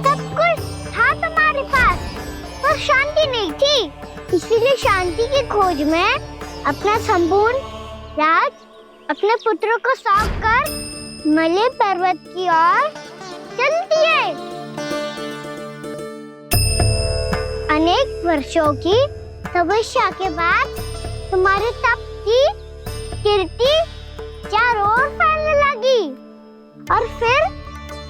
सब कुछ था तुम्हारे पास, पर शांति नहीं थी। इसीलिए शांति की खोज में अपना संपूर्ण राज अपने पुत्रों को सौंप कर मलय पर्वत की ओर चल दिए। अनेक वर्षों की तपस्या के बाद तुम्हारे तप की कीर्ति चारों ओर फैलने लगी और फिर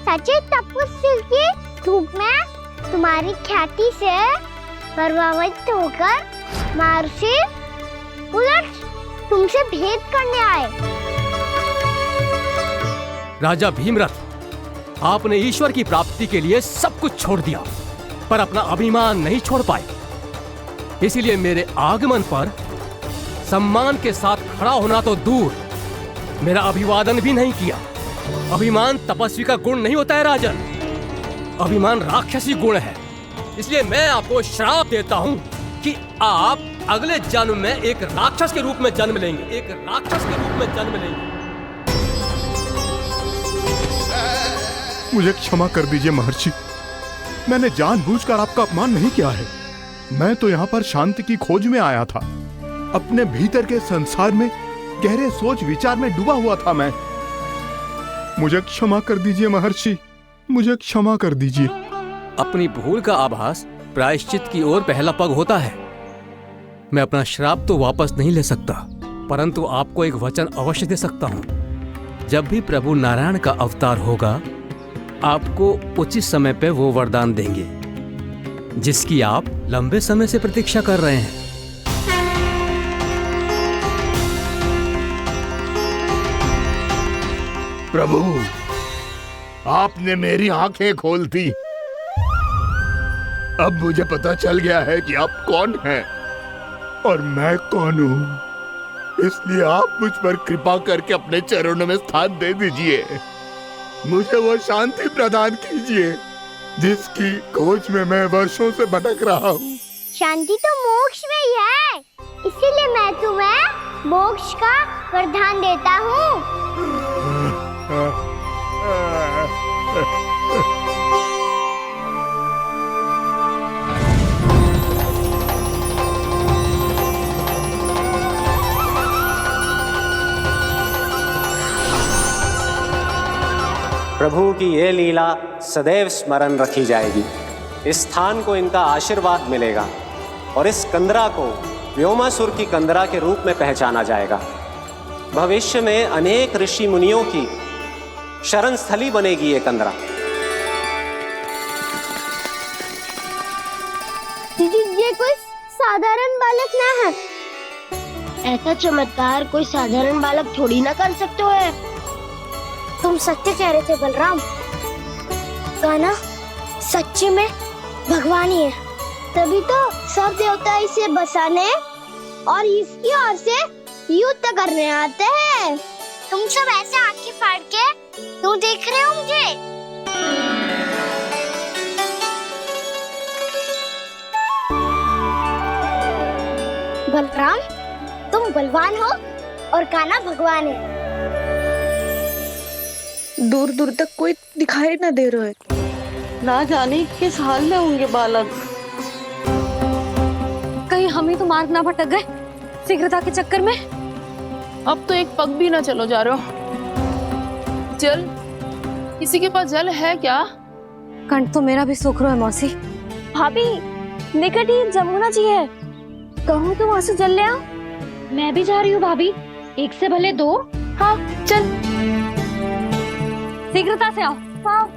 सच्चे तपस्वी के रूप में तुम्हारी ख्याति से प्रभावित होकर महर्षि उलट तुमसे भेंट करने आए। राजा भीमरथ, आपने ईश्वर की प्राप्ति के लिए सब कुछ छोड़ दिया, पर अपना अभिमान नहीं छोड़ पाए। इसीलिए मेरे आगमन पर सम्मान के साथ खड़ा होना तो दूर, मेरा अभिवादन भी नहीं किया। अभिमान तपस्वी का गुण नहीं होता है राजन, अभिमान राक्षसी गुण है। इसलिए मैं आपको श्राप देता हूं कि आप अगले जन्म में एक राक्षस के रूप में जन्म लेंगे, एक राक्षस के रूप में जन्म लेंगे। मुझे क्षमा कर दीजिए महर्षि। मैंने जानबूझकर आपका अपमान नहीं किया है। मैं तो यहाँ पर शांति की खोज में आया था। अपने भीतर के संसार में गहरे सोच विचार में डूबा हुआ था मैं। मुझे क्षमा कर दीजिए महर्षि, मुझे क्षमा कर दीजिए। अपनी भूल का आभास प्रायश्चित की ओर पहला पग होता है। मैं अपना श्राप तो वापस नहीं ले सकता, परंतु आपको एक वचन अवश्य दे सकता हूँ। जब भी प्रभु नारायण का अवतार होगा, आपको उचित समय पे वो वरदान देंगे जिसकी आप लंबे समय से प्रतीक्षा कर रहे हैं। प्रभु, आपने मेरी आंखें खोल दी। अब मुझे पता चल गया है कि आप कौन हैं और मैं कौन हूं। इसलिए आप मुझ पर कृपा करके अपने चरणों में स्थान दे दीजिए। मुझे वो शांति प्रदान कीजिए जिसकी खोज में मैं वर्षों से भटक रहा हूँ। शांति तो मोक्ष में ही है, इसीलिए मैं तुम्हें मोक्ष का वरदान देता हूँ। प्रभु की ये लीला सदैव स्मरण रखी जाएगी। इस स्थान को इनका आशीर्वाद मिलेगा और इस कंदरा को व्योमासुर की कंदरा के रूप में पहचाना जाएगा। भविष्य में अनेक ऋषि मुनियों की शरण स्थली बनेगी ये कंदरा। दीदी, ये कोई साधारण बालक ना है। ऐसा चमत्कार कोई साधारण बालक थोड़ी ना कर सकते है। तुम सत्य कह रहे थे बलराम। कान्हा सच्ची में भगवान ही है, तभी तो सब देवता इसे बसाने और इसकी ओर से युद्ध करने आते हैं। तुम सब ऐसे आंखें फाड़ के क्यों देख रहे हो मुझे? बलराम, तुम बलवान हो और कान्हा भगवान है। दूर दूर तक कोई दिखाई ना दे रहा है। ना जाने किस हाल में होंगे बालक। कहीं हम ही तो मार्ग ना भटक गए शीघ्रता के चक्कर में। अब तो एक पग भी ना चलो जा रहे हो। जल, किसी के पास जल है क्या? कंठ तो मेरा भी सूख रहा है मौसी। भाभी, निकट ही जमुना जी है, कहूँ तो वहाँ से जल ले आओ। मैं भी जा रही हूँ भाभी, एक से भले दो। हाँ चल, शीघ्रता से आओ। हाँ।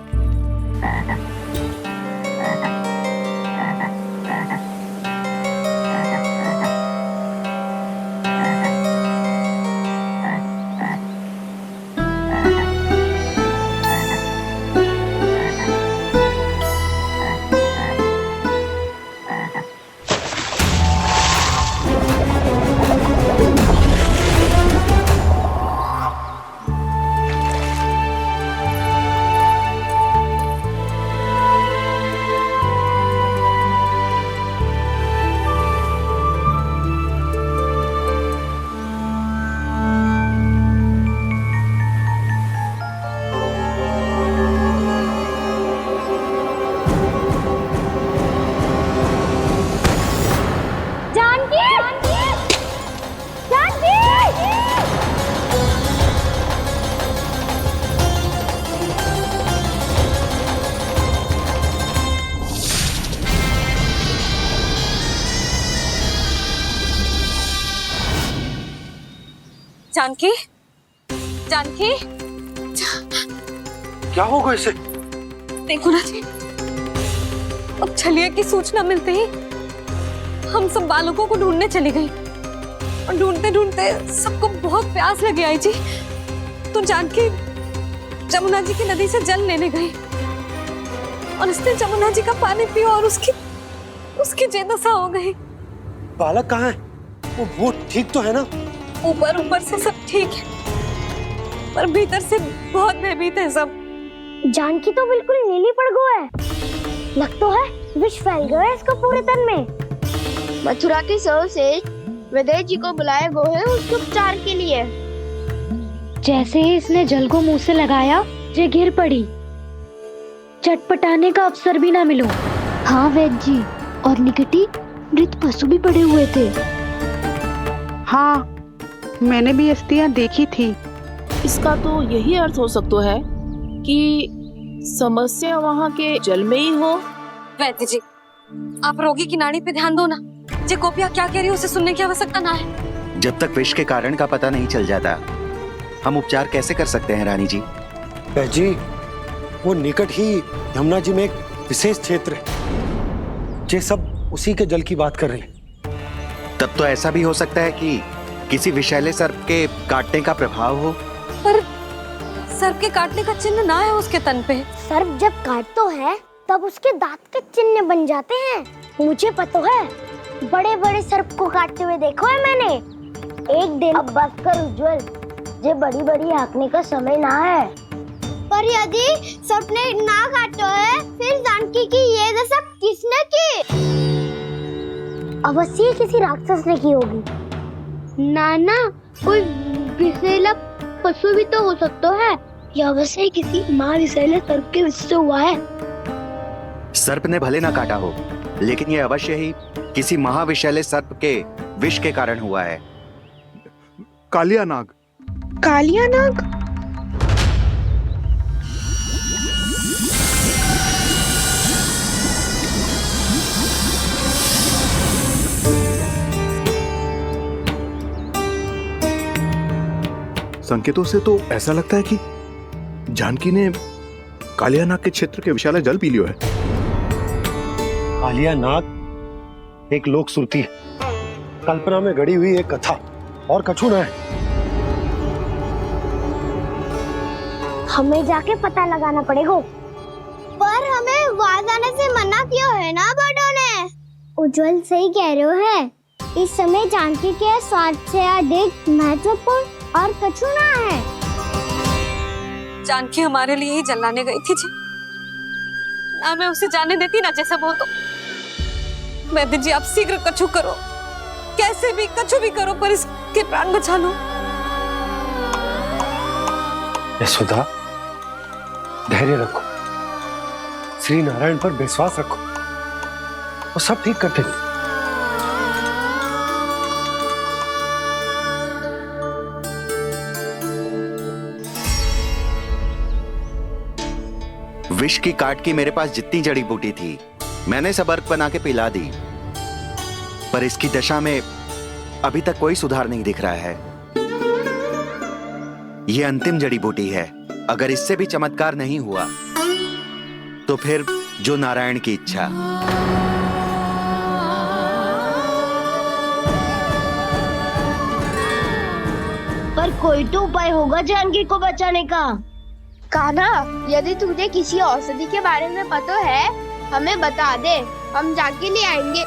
जानकी, जानकी, क्या होगा इसे? देखो ना जी, अब छलिया की सूचना मिलते ही हम सब बालकों को ढूंढने चली गई और ढूंढते ढूंढते सबको बहुत प्यास लगी आई जी। तो जानकी जमुना जी की नदी से जल लेने गई और उसने जमुना जी का पानी पिया और उसकी जेदशा हो गई। बालक कहाँ है? वो ठीक तो है ना? ऊपर ऊपर से सब ठीक है, पर भीतर से बहुत भयभीत है सब। जानकी तो बिल्कुल नीली पड़ गई है। लग तो है विष फैल गया है इसको पूरे तन में। मथुरा के सर्वश्रेष्ठ विदेह जी को बुलाए गए हैं उसके उपचार के लिए। जैसे ही इसने जल को मुंह से लगाया, ये गिर पड़ी। चटपटाने का अवसर भी ना मिलो। हाँ वैद्य जी, और निकटी मृत पशु भी पड़े हुए थे। हाँ, मैंने भी अस्थियां देखी थी। इसका तो यही अर्थ हो सकता है कि समस्या वहाँ के जल में ही हो। वैद्य जी, आप रोगी की नाड़ी पे ध्यान दो ना। जे गोपिया क्या कह रही है उसे सुनने की आवश्यकता ना है। जब तक विष के कारण का पता नहीं चल जाता, हम उपचार कैसे कर सकते हैं रानी जी? जी, वो निकट ही यमुना जी में एक विशेष क्षेत्र है, ये सब उसी के जल की बात कर रहे हैं। तब तो ऐसा भी हो सकता है कि किसी विषैले सर्प के काटने का प्रभाव हो। पर सर्प के काटने का चिन्ह ना है उसके तन पे। सर्प जब काटता है तब उसके दांत के चिन्ह बन जाते हैं। मुझे पता है, बड़े बड़े सर्प को काटते हुए देखो है मैंने। एक दिन अब बस कर उज्जवल, ये बड़ी बड़ी हाँकने का समय ना है। पर यदि सर्प ने ना काटा है, फिर जानकी की ये दशा किसने की? अवश्य किसी राक्षस ने की होगी। नाना, कोई विषैला पशु भी तो हो सकता है। यह अवश्य किसी महाविषैले सर्प के विष से हुआ है। सर्प ने भले ना काटा हो, लेकिन यह अवश्य ही किसी महाविषैले सर्प के विष के कारण हुआ है। कालिया नाग। कालिया नाग? संकेतों से तो ऐसा लगता है कि जानकी ने कालिया नाग के क्षेत्र के विशाल जल पी लियो है। कालिया नाग एक लोक सुरती है, कल्पना में गढ़ी हुई एक कथा, और कछु ना है। हमें जाके पता लगाना पड़ेगा। पर हमें वहां जाने से मना क्यों है ना बड़ों ने? उज्जवल सही कह रहे हो है। इस समय जानकी के स्वार्थ से अधिक महत्वपूर्ण और कछु ना है। जानकी हमारे लिए ही जलाने गई थी जी, ना मैं उसे जाने देती ना जैसा वो तो। वैद्य जी, आप शीघ्र कछु करो, कैसे भी कछु भी करो, पर इसके प्राण बचा लो। यशोदा, धैर्य रखो, श्री नारायण पर विश्वास रखो, वो सब ठीक कर देंगे। विष की काट की मेरे पास जितनी जड़ी बूटी थी, मैंने सब अर्क बना के पिला दी, पर इसकी दशा में अभी तक कोई सुधार नहीं दिख रहा है। यह अंतिम जड़ी बूटी है, अगर इससे भी चमत्कार नहीं हुआ तो फिर जो नारायण की इच्छा। पर कोई तो उपाय होगा जानकी को बचाने का। कान्हा, यदि तुझे किसी औषधि के बारे में पता है, हमें बता दे, हम जाके ले आएंगे।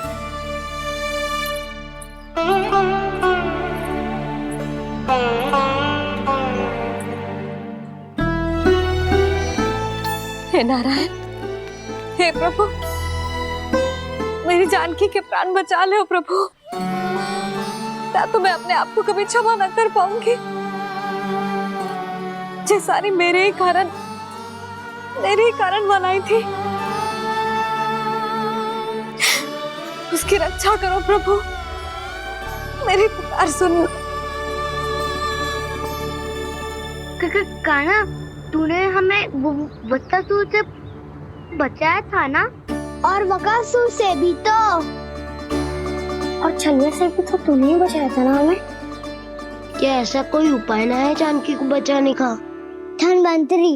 हे नारायण, हे प्रभु, मेरी जानकी के प्राण बचा ले प्रभु। या तो मैं अपने आप को कभी क्षमा न कर पाऊंगी। ये सारी मेरे ही कारण बनाई थी। उसकी रक्षा करो प्रभु, मेरी पुकार सुनो। कान्हा, तूने हमें वत्सासुर से बचाया था ना? और बकासुर से भी तो। और छलिया से भी तो तूने ही बचाया था ना हमें? क्या ऐसा कोई उपाय ना है जानकी को बचाने का? धन्वंतरी,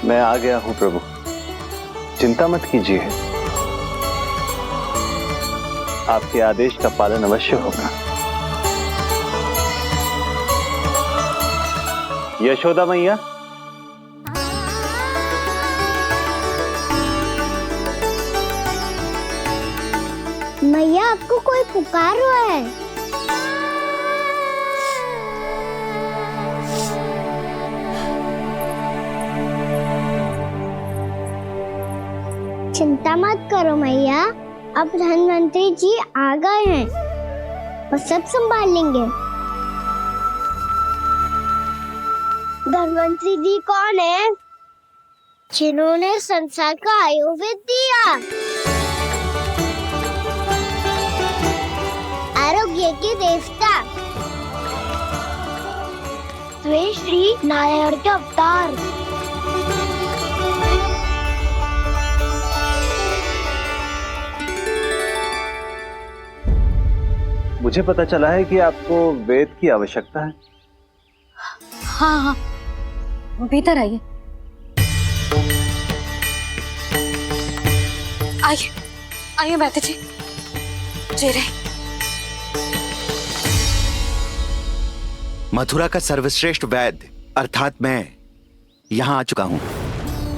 मैं आ गया हूं प्रभु, चिंता मत कीजिए, आपके आदेश का पालन अवश्य होगा। यशोदा मैया, मैया आपको कोई पुकार रहा है। चिंता मत करो मैया, अब धन्वंतरी जी आ गए हैं और सब संभाल लेंगे। धन्वंतरी जी कौन है? जिन्होंने संसार का आयुर्वेद दिया, आरोग्य के देवता, वे श्री नारायण के अवतार। मुझे पता चला है कि आपको वेद की आवश्यकता है। हाँ हाँ, भीतर आइए। आइए आइए बैठे जी। जी रहे। मथुरा का सर्वश्रेष्ठ वैद्य अर्थात मैं यहाँ आ चुका हूँ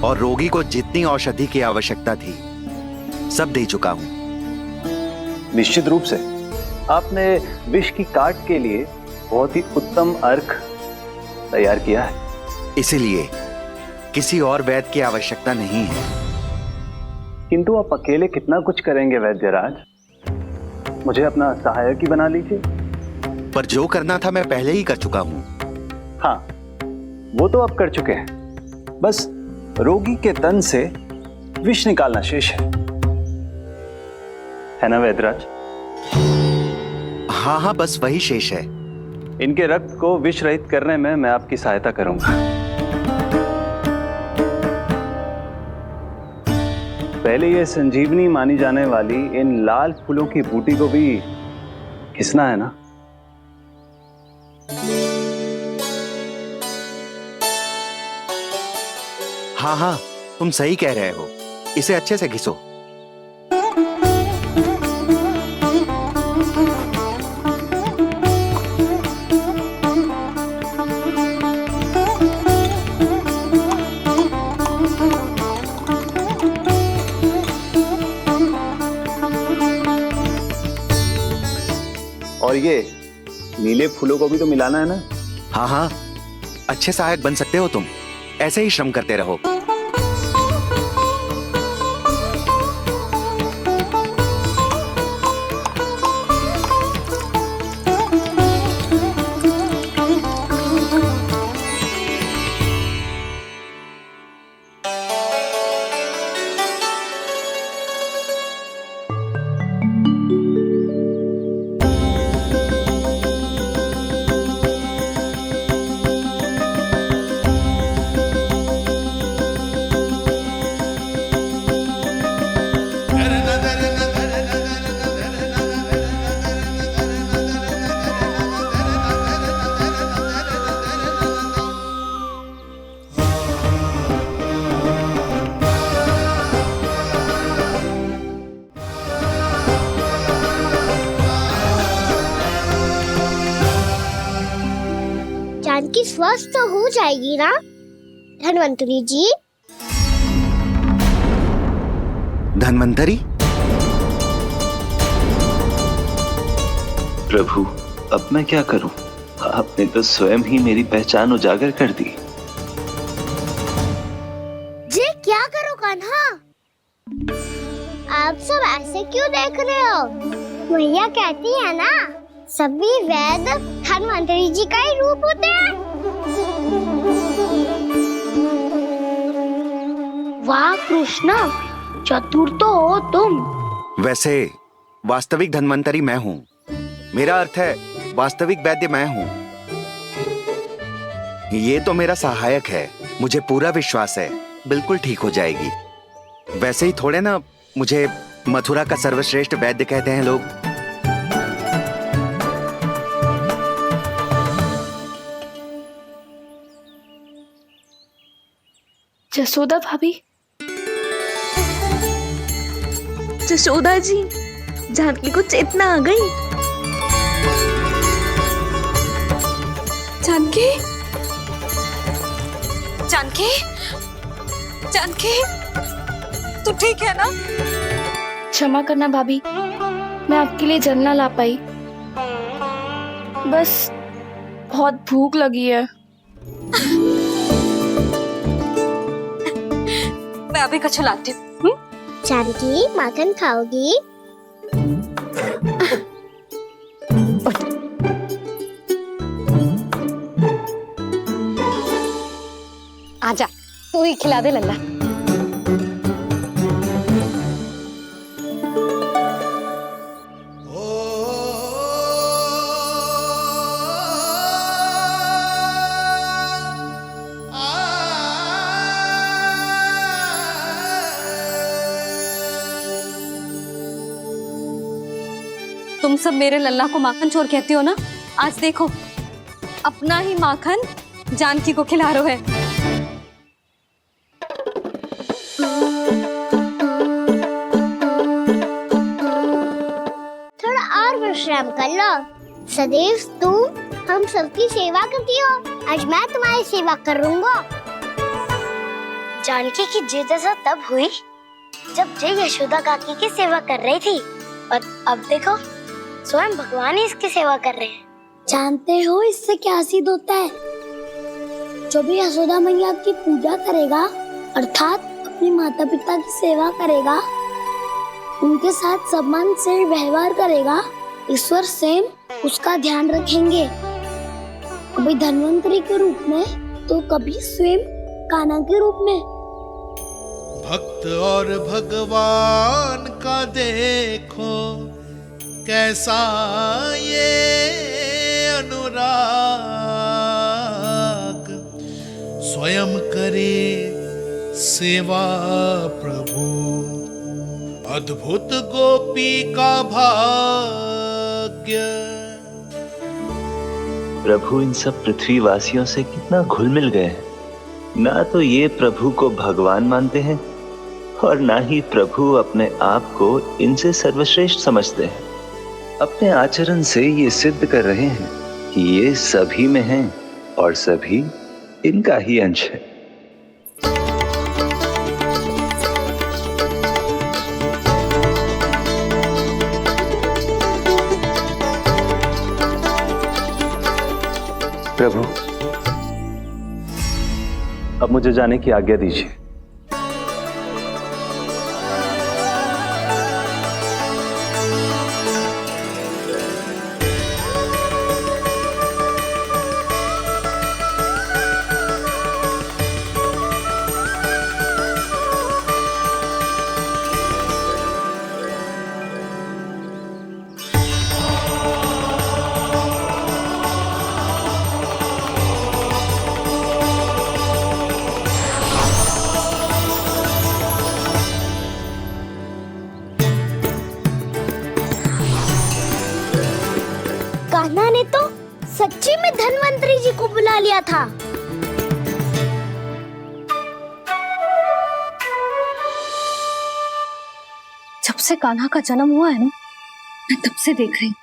और रोगी को जितनी औषधि की आवश्यकता थी सब दे चुका हूँ। निश्चित रूप से आपने विष की काट के लिए बहुत ही उत्तम अर्क तैयार किया है। इसीलिए किसी और वैद्य की आवश्यकता नहीं है। किंतु आप अकेले कितना कुछ करेंगे वैद्यराज? मुझे अपना सहायक ही बना लीजिए। पर जो करना था मैं पहले ही कर चुका हूँ। हाँ, वो तो आप कर चुके हैं। बस रोगी के तन से विष निकालना शेष है ना वैद्यराज? हाँ हाँ, बस वही शेष है। इनके रक्त को विष रहित करने में मैं आपकी सहायता करूंगा। पहले ये संजीवनी मानी जाने वाली इन लाल फूलों की बूटी को भी घिसना है ना? हाँ हाँ, तुम सही कह रहे हो। इसे अच्छे से घिसो। और ये नीले फूलों को भी तो मिलाना है ना? हाँ हाँ, अच्छे सहायक बन सकते हो तुम। ऐसे ही श्रम करते रहो। जानकी स्वस्थ तो हो जाएगी ना धन्वंतरी जी? धन्वंतरी? प्रभु, अब मैं क्या करूं? आपने तो स्वयं ही मेरी पहचान उजागर कर दी। जी क्या करो कान्हा? आप सब ऐसे क्यों देख रहे हो? मैया कहती है ना, सभी वैद्य धन्वंतरी जी का ही रूप होते हैं। वाह कृष्णा, चतुर तो हो तुम। वैसे वास्तविक धन्वंतरी मैं हूँ। मेरा अर्थ है वास्तविक वैद्य मैं हूँ। ये तो मेरा सहायक है। मुझे पूरा विश्वास है बिल्कुल ठीक हो जाएगी। वैसे ही थोड़े ना मुझे मथुरा का सर्वश्रेष्ठ वैद्य कहते हैं लोग। जसोदा भाभी, जसोदा जी, जानकी को चेतना आ गई। जानकी, जानकी, जानकी, तू ठीक है ना? क्षमा करना भाभी, मैं आपके लिए जल ना ला पाई। बस बहुत भूख लगी है। मैं अभी कछु लाती हूँ। जानकी, माखन खाओगी? तू ही खिला दे लल्ला। तुम सब मेरे लल्ला को माखन चोर कहती हो ना, आज देखो अपना ही माखन जानकी को खिला रहे है। थोड़ा और विश्राम कर लो। सदैव तू हम सबकी सेवा करती हो, आज मैं तुम्हारी सेवा करूंगा। जानकी की जिज्ञासा तब हुई जब जय यशोदा काकी की सेवा कर रही थी, और अब देखो स्वयं भगवान ही इसकी सेवा कर रहे हैं। जानते हो इससे क्या सिद्ध होता है? जो भी यशोदा मैया की पूजा करेगा, अर्थात अपने माता पिता की सेवा करेगा, उनके साथ सम्मान से व्यवहार करेगा, ईश्वर स्वयं उसका ध्यान रखेंगे। कभी धन्वंतरी के रूप में तो कभी स्वयं कान्हा के रूप में। भक्त और भगवान का देखो कैसा ये अनुराग, स्वयं करे सेवा प्रभु, अद्भुत गोपी का भाग्य। प्रभु इन सब पृथ्वीवासियों से कितना घुल मिल गए हैं। ना तो ये प्रभु को भगवान मानते हैं और ना ही प्रभु अपने आप को इनसे सर्वश्रेष्ठ समझते हैं। अपने आचरण से ये सिद्ध कर रहे हैं कि ये सभी में हैं और सभी इनका ही अंश है। प्रभु, अब मुझे जाने की आज्ञा दीजिए। कान्हा ने तो सच्ची में धन्वंतरी जी को बुला लिया था। जब से कान्हा का जन्म हुआ है ना, मैं तब से देख रही हूँ,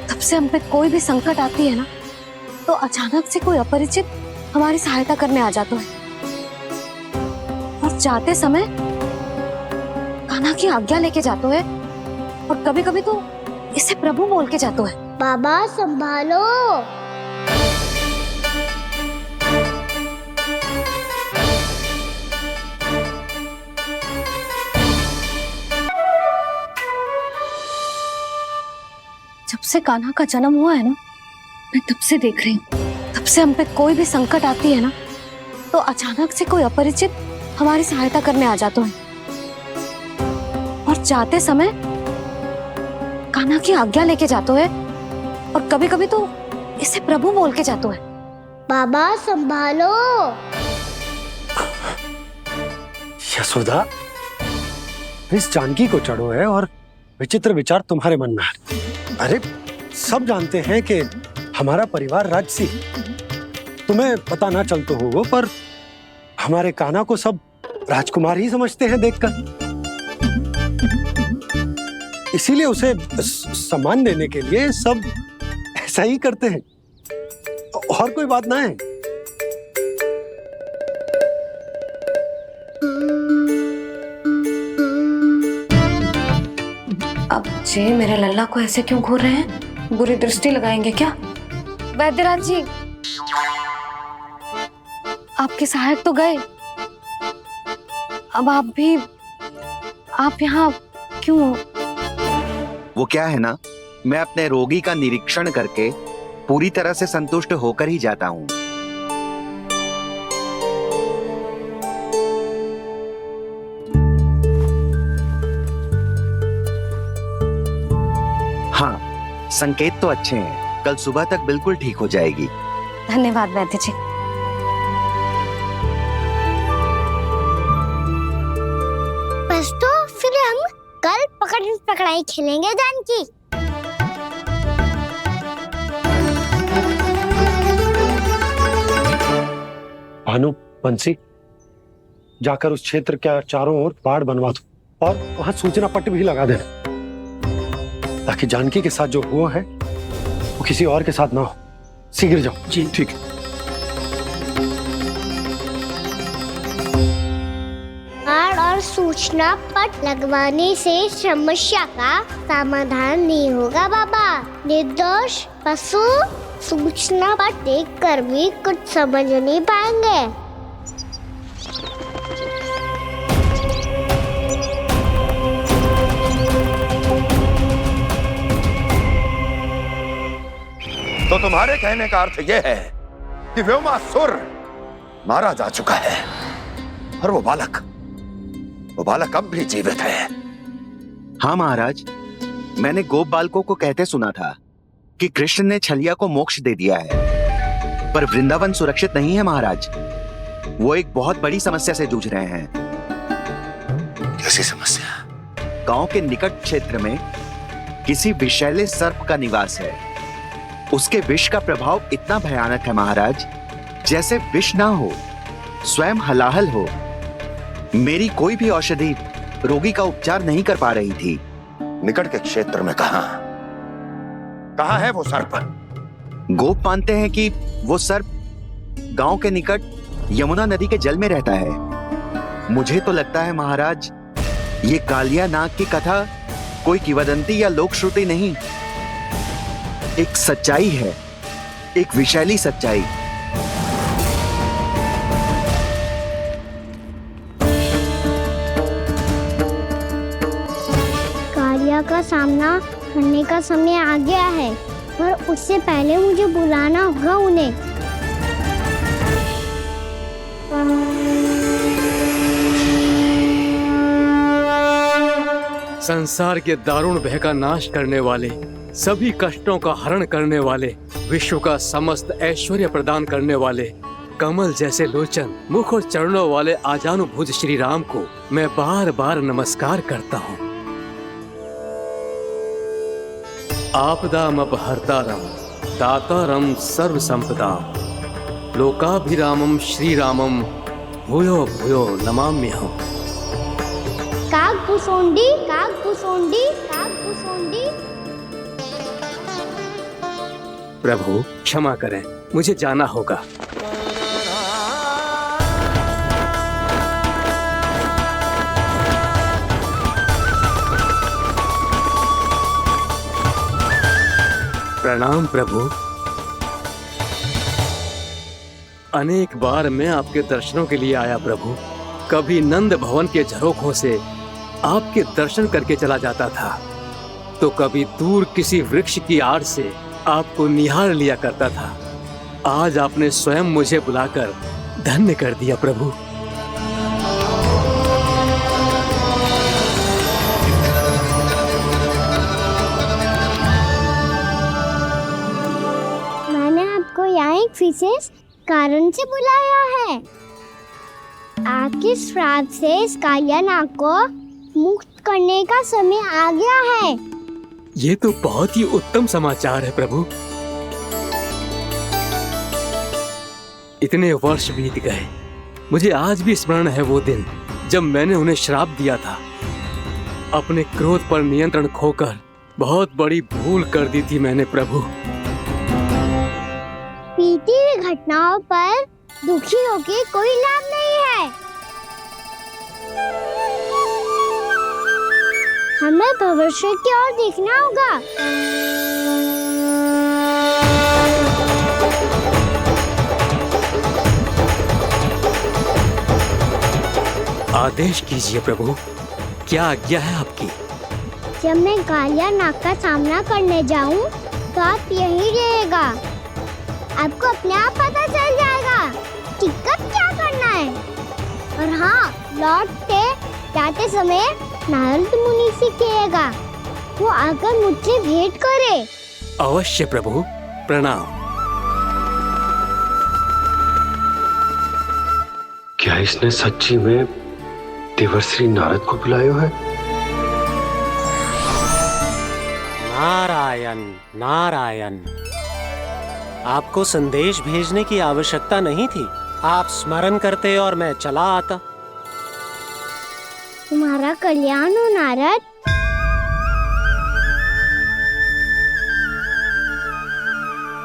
तब से हम पे कोई भी संकट आती है ना, तो अचानक से कोई अपरिचित हमारी सहायता करने आ जाता है, और जाते समय कान्हा की आज्ञा लेके जाते है, और कभी कभी तो इसे प्रभु बोल के जाते है। बाबा संभालो। जब से कान्हा का जन्म हुआ है ना, मैं तब से देख रही हूँ, तब से हम पे कोई भी संकट आती है ना, तो अचानक से कोई अपरिचित हमारी सहायता करने आ जाते हैं, और जाते समय कान्हा की आज्ञा लेके जाते हैं, और कभी कभी तो इसे प्रभु बोल के जाते हैं। बाबा संभालो। यशोदा, इस जानकी को चढ़ो है और विचित्र विचार तुम्हारे मन में है। अरे सब जानते हैं कि हमारा परिवार राजसी, तुम्हें पता ना चलता होगा, पर हमारे कान्हा को सब राजकुमार ही समझते हैं देखकर, इसीलिए उसे सम्मान देने के लिए सब ऐसा ही करते हैं, और कोई बात ना है। अब जे मेरे लल्ला को ऐसे क्यों घूर रहे हैं? बुरी दृष्टि लगाएंगे क्या? वैद्यराज जी, आपके सहायक तो गए, अब आप यहाँ क्यों? वो क्या है ना, मैं अपने रोगी का निरीक्षण करके पूरी तरह से संतुष्ट होकर ही जाता हूँ। संकेत तो अच्छे हैं, कल सुबह तक बिल्कुल ठीक हो जाएगी। धन्यवाद वैद्य जी। बस तो फिर हम कल पकड़न पकड़ाई खेलेंगे जानकी। भानु, बंसी, जाकर उस क्षेत्र के चारों ओर बाड़ बनवा दो और वहां सूचना पट्ट भी लगा देना, ताकि जानकी के साथ जो हुआ है वो किसी और के साथ ना हो। शीघ्र जाओ। जी ठीक है। बाड़ और सूचना पट लगवाने से समस्या का समाधान नहीं होगा बाबा। निर्दोष पशु सूचना पट देखकर भी कुछ समझ नहीं पाएंगे। तो तुम्हारे कहने का अर्थ यह है कि व्योमासुर मारा जा चुका है और वो बालक अब भी जीवित है। हाँ महाराज, मैंने गोप बालकों को कहते सुना था कि कृष्ण ने छलिया को मोक्ष दे दिया है, पर वृंदावन सुरक्षित नहीं है महाराज। वो एक बहुत बड़ी समस्या से जूझ रहे हैं। कैसी समस्या? गांव के निकट क्षेत्र में किसी विषैले सर्प का निवास है। उसके विष का प्रभाव इतना भयानक है महाराज, जैसे विष ना हो, स्वयं हलाहल हो। मेरी कोई भी औषधि रोगी का उपचार नहीं कर पा रही थी। निकट के क्षेत्र में कहां है वो सर्प? गोप मानते हैं कि वो सर्प गांव के निकट यमुना नदी के जल में रहता है। मुझे तो लगता है महाराज, ये कालिया नाग की कथा कोई किंवदंती या लोक श्रुति नहीं, एक सच्चाई है, एक विषैली सच्चाई। कालिया का सामना करने का समय आ गया है, पर उससे पहले मुझे बुलाना होगा उन्हें। संसार के दारुण भय का नाश करने वाले, सभी कष्टों का हरण करने वाले, विश्व का समस्त ऐश्वर्य प्रदान करने वाले, कमल जैसे लोचन, मुख और चरणों वाले आजानुभुज श्री राम को मैं बार बार नमस्कार करता हूँ। आपदामपहर्तारं दातारं सर्व संपदा लोकाभिरामं श्री रामं भूयो भूयो नमाम्यहम्। कागभूसोंडी कागभूसोंडी कागभूसोंडी। प्रभु क्षमा करें, मुझे जाना होगा। प्रणाम प्रभु। अनेक बार मैं आपके दर्शनों के लिए आया प्रभु। कभी नंद भवन के झरोखों से आपके दर्शन करके चला जाता था, तो कभी दूर किसी वृक्ष की आड़ से आपको निहार लिया करता था। आज आपने स्वयं मुझे बुलाकर धन्य कर दिया प्रभु। मैंने आपको यहाँ एक विशेष कारण से बुलाया है। आपके श्राप से इस कालिया नाग को मुक्त करने का समय आ गया है। ये तो बहुत ही उत्तम समाचार है प्रभु। इतने वर्ष बीत गए, मुझे आज भी स्मरण है वो दिन जब मैंने उन्हें श्राप दिया था। अपने क्रोध पर नियंत्रण खोकर बहुत बड़ी भूल कर दी थी मैंने प्रभु। बीती हुई घटनाओं पर दुखी होके कोई लाभ नहीं है। हमें भविष्य की ओर देखना होगा। आदेश कीजिए प्रभु, क्या आज्ञा है आपकी? जब मैं कालिया नाग का सामना करने जाऊं, तो आप यहीं रहेगा। आपको अपने आप पता चल जाएगा कि कब क्या करना है। और हाँ, लौटते जाते समय नारद मुनि से कहिएगा, वो आकर मुझसे भेंट करे। अवश्य प्रभु, प्रणाम। क्या इसने सच्ची में देवर्षि नारद को बुलाया है? नारायण नारायण, आपको संदेश भेजने की आवश्यकता नहीं थी। आप स्मरण करते और मैं चला आता। तुम्हारा कल्याण हो नारद।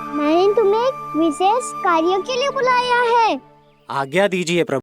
मैंने तुम्हें एक विशेष कार्य के लिए बुलाया है। आज्ञा दीजिए प्रभु।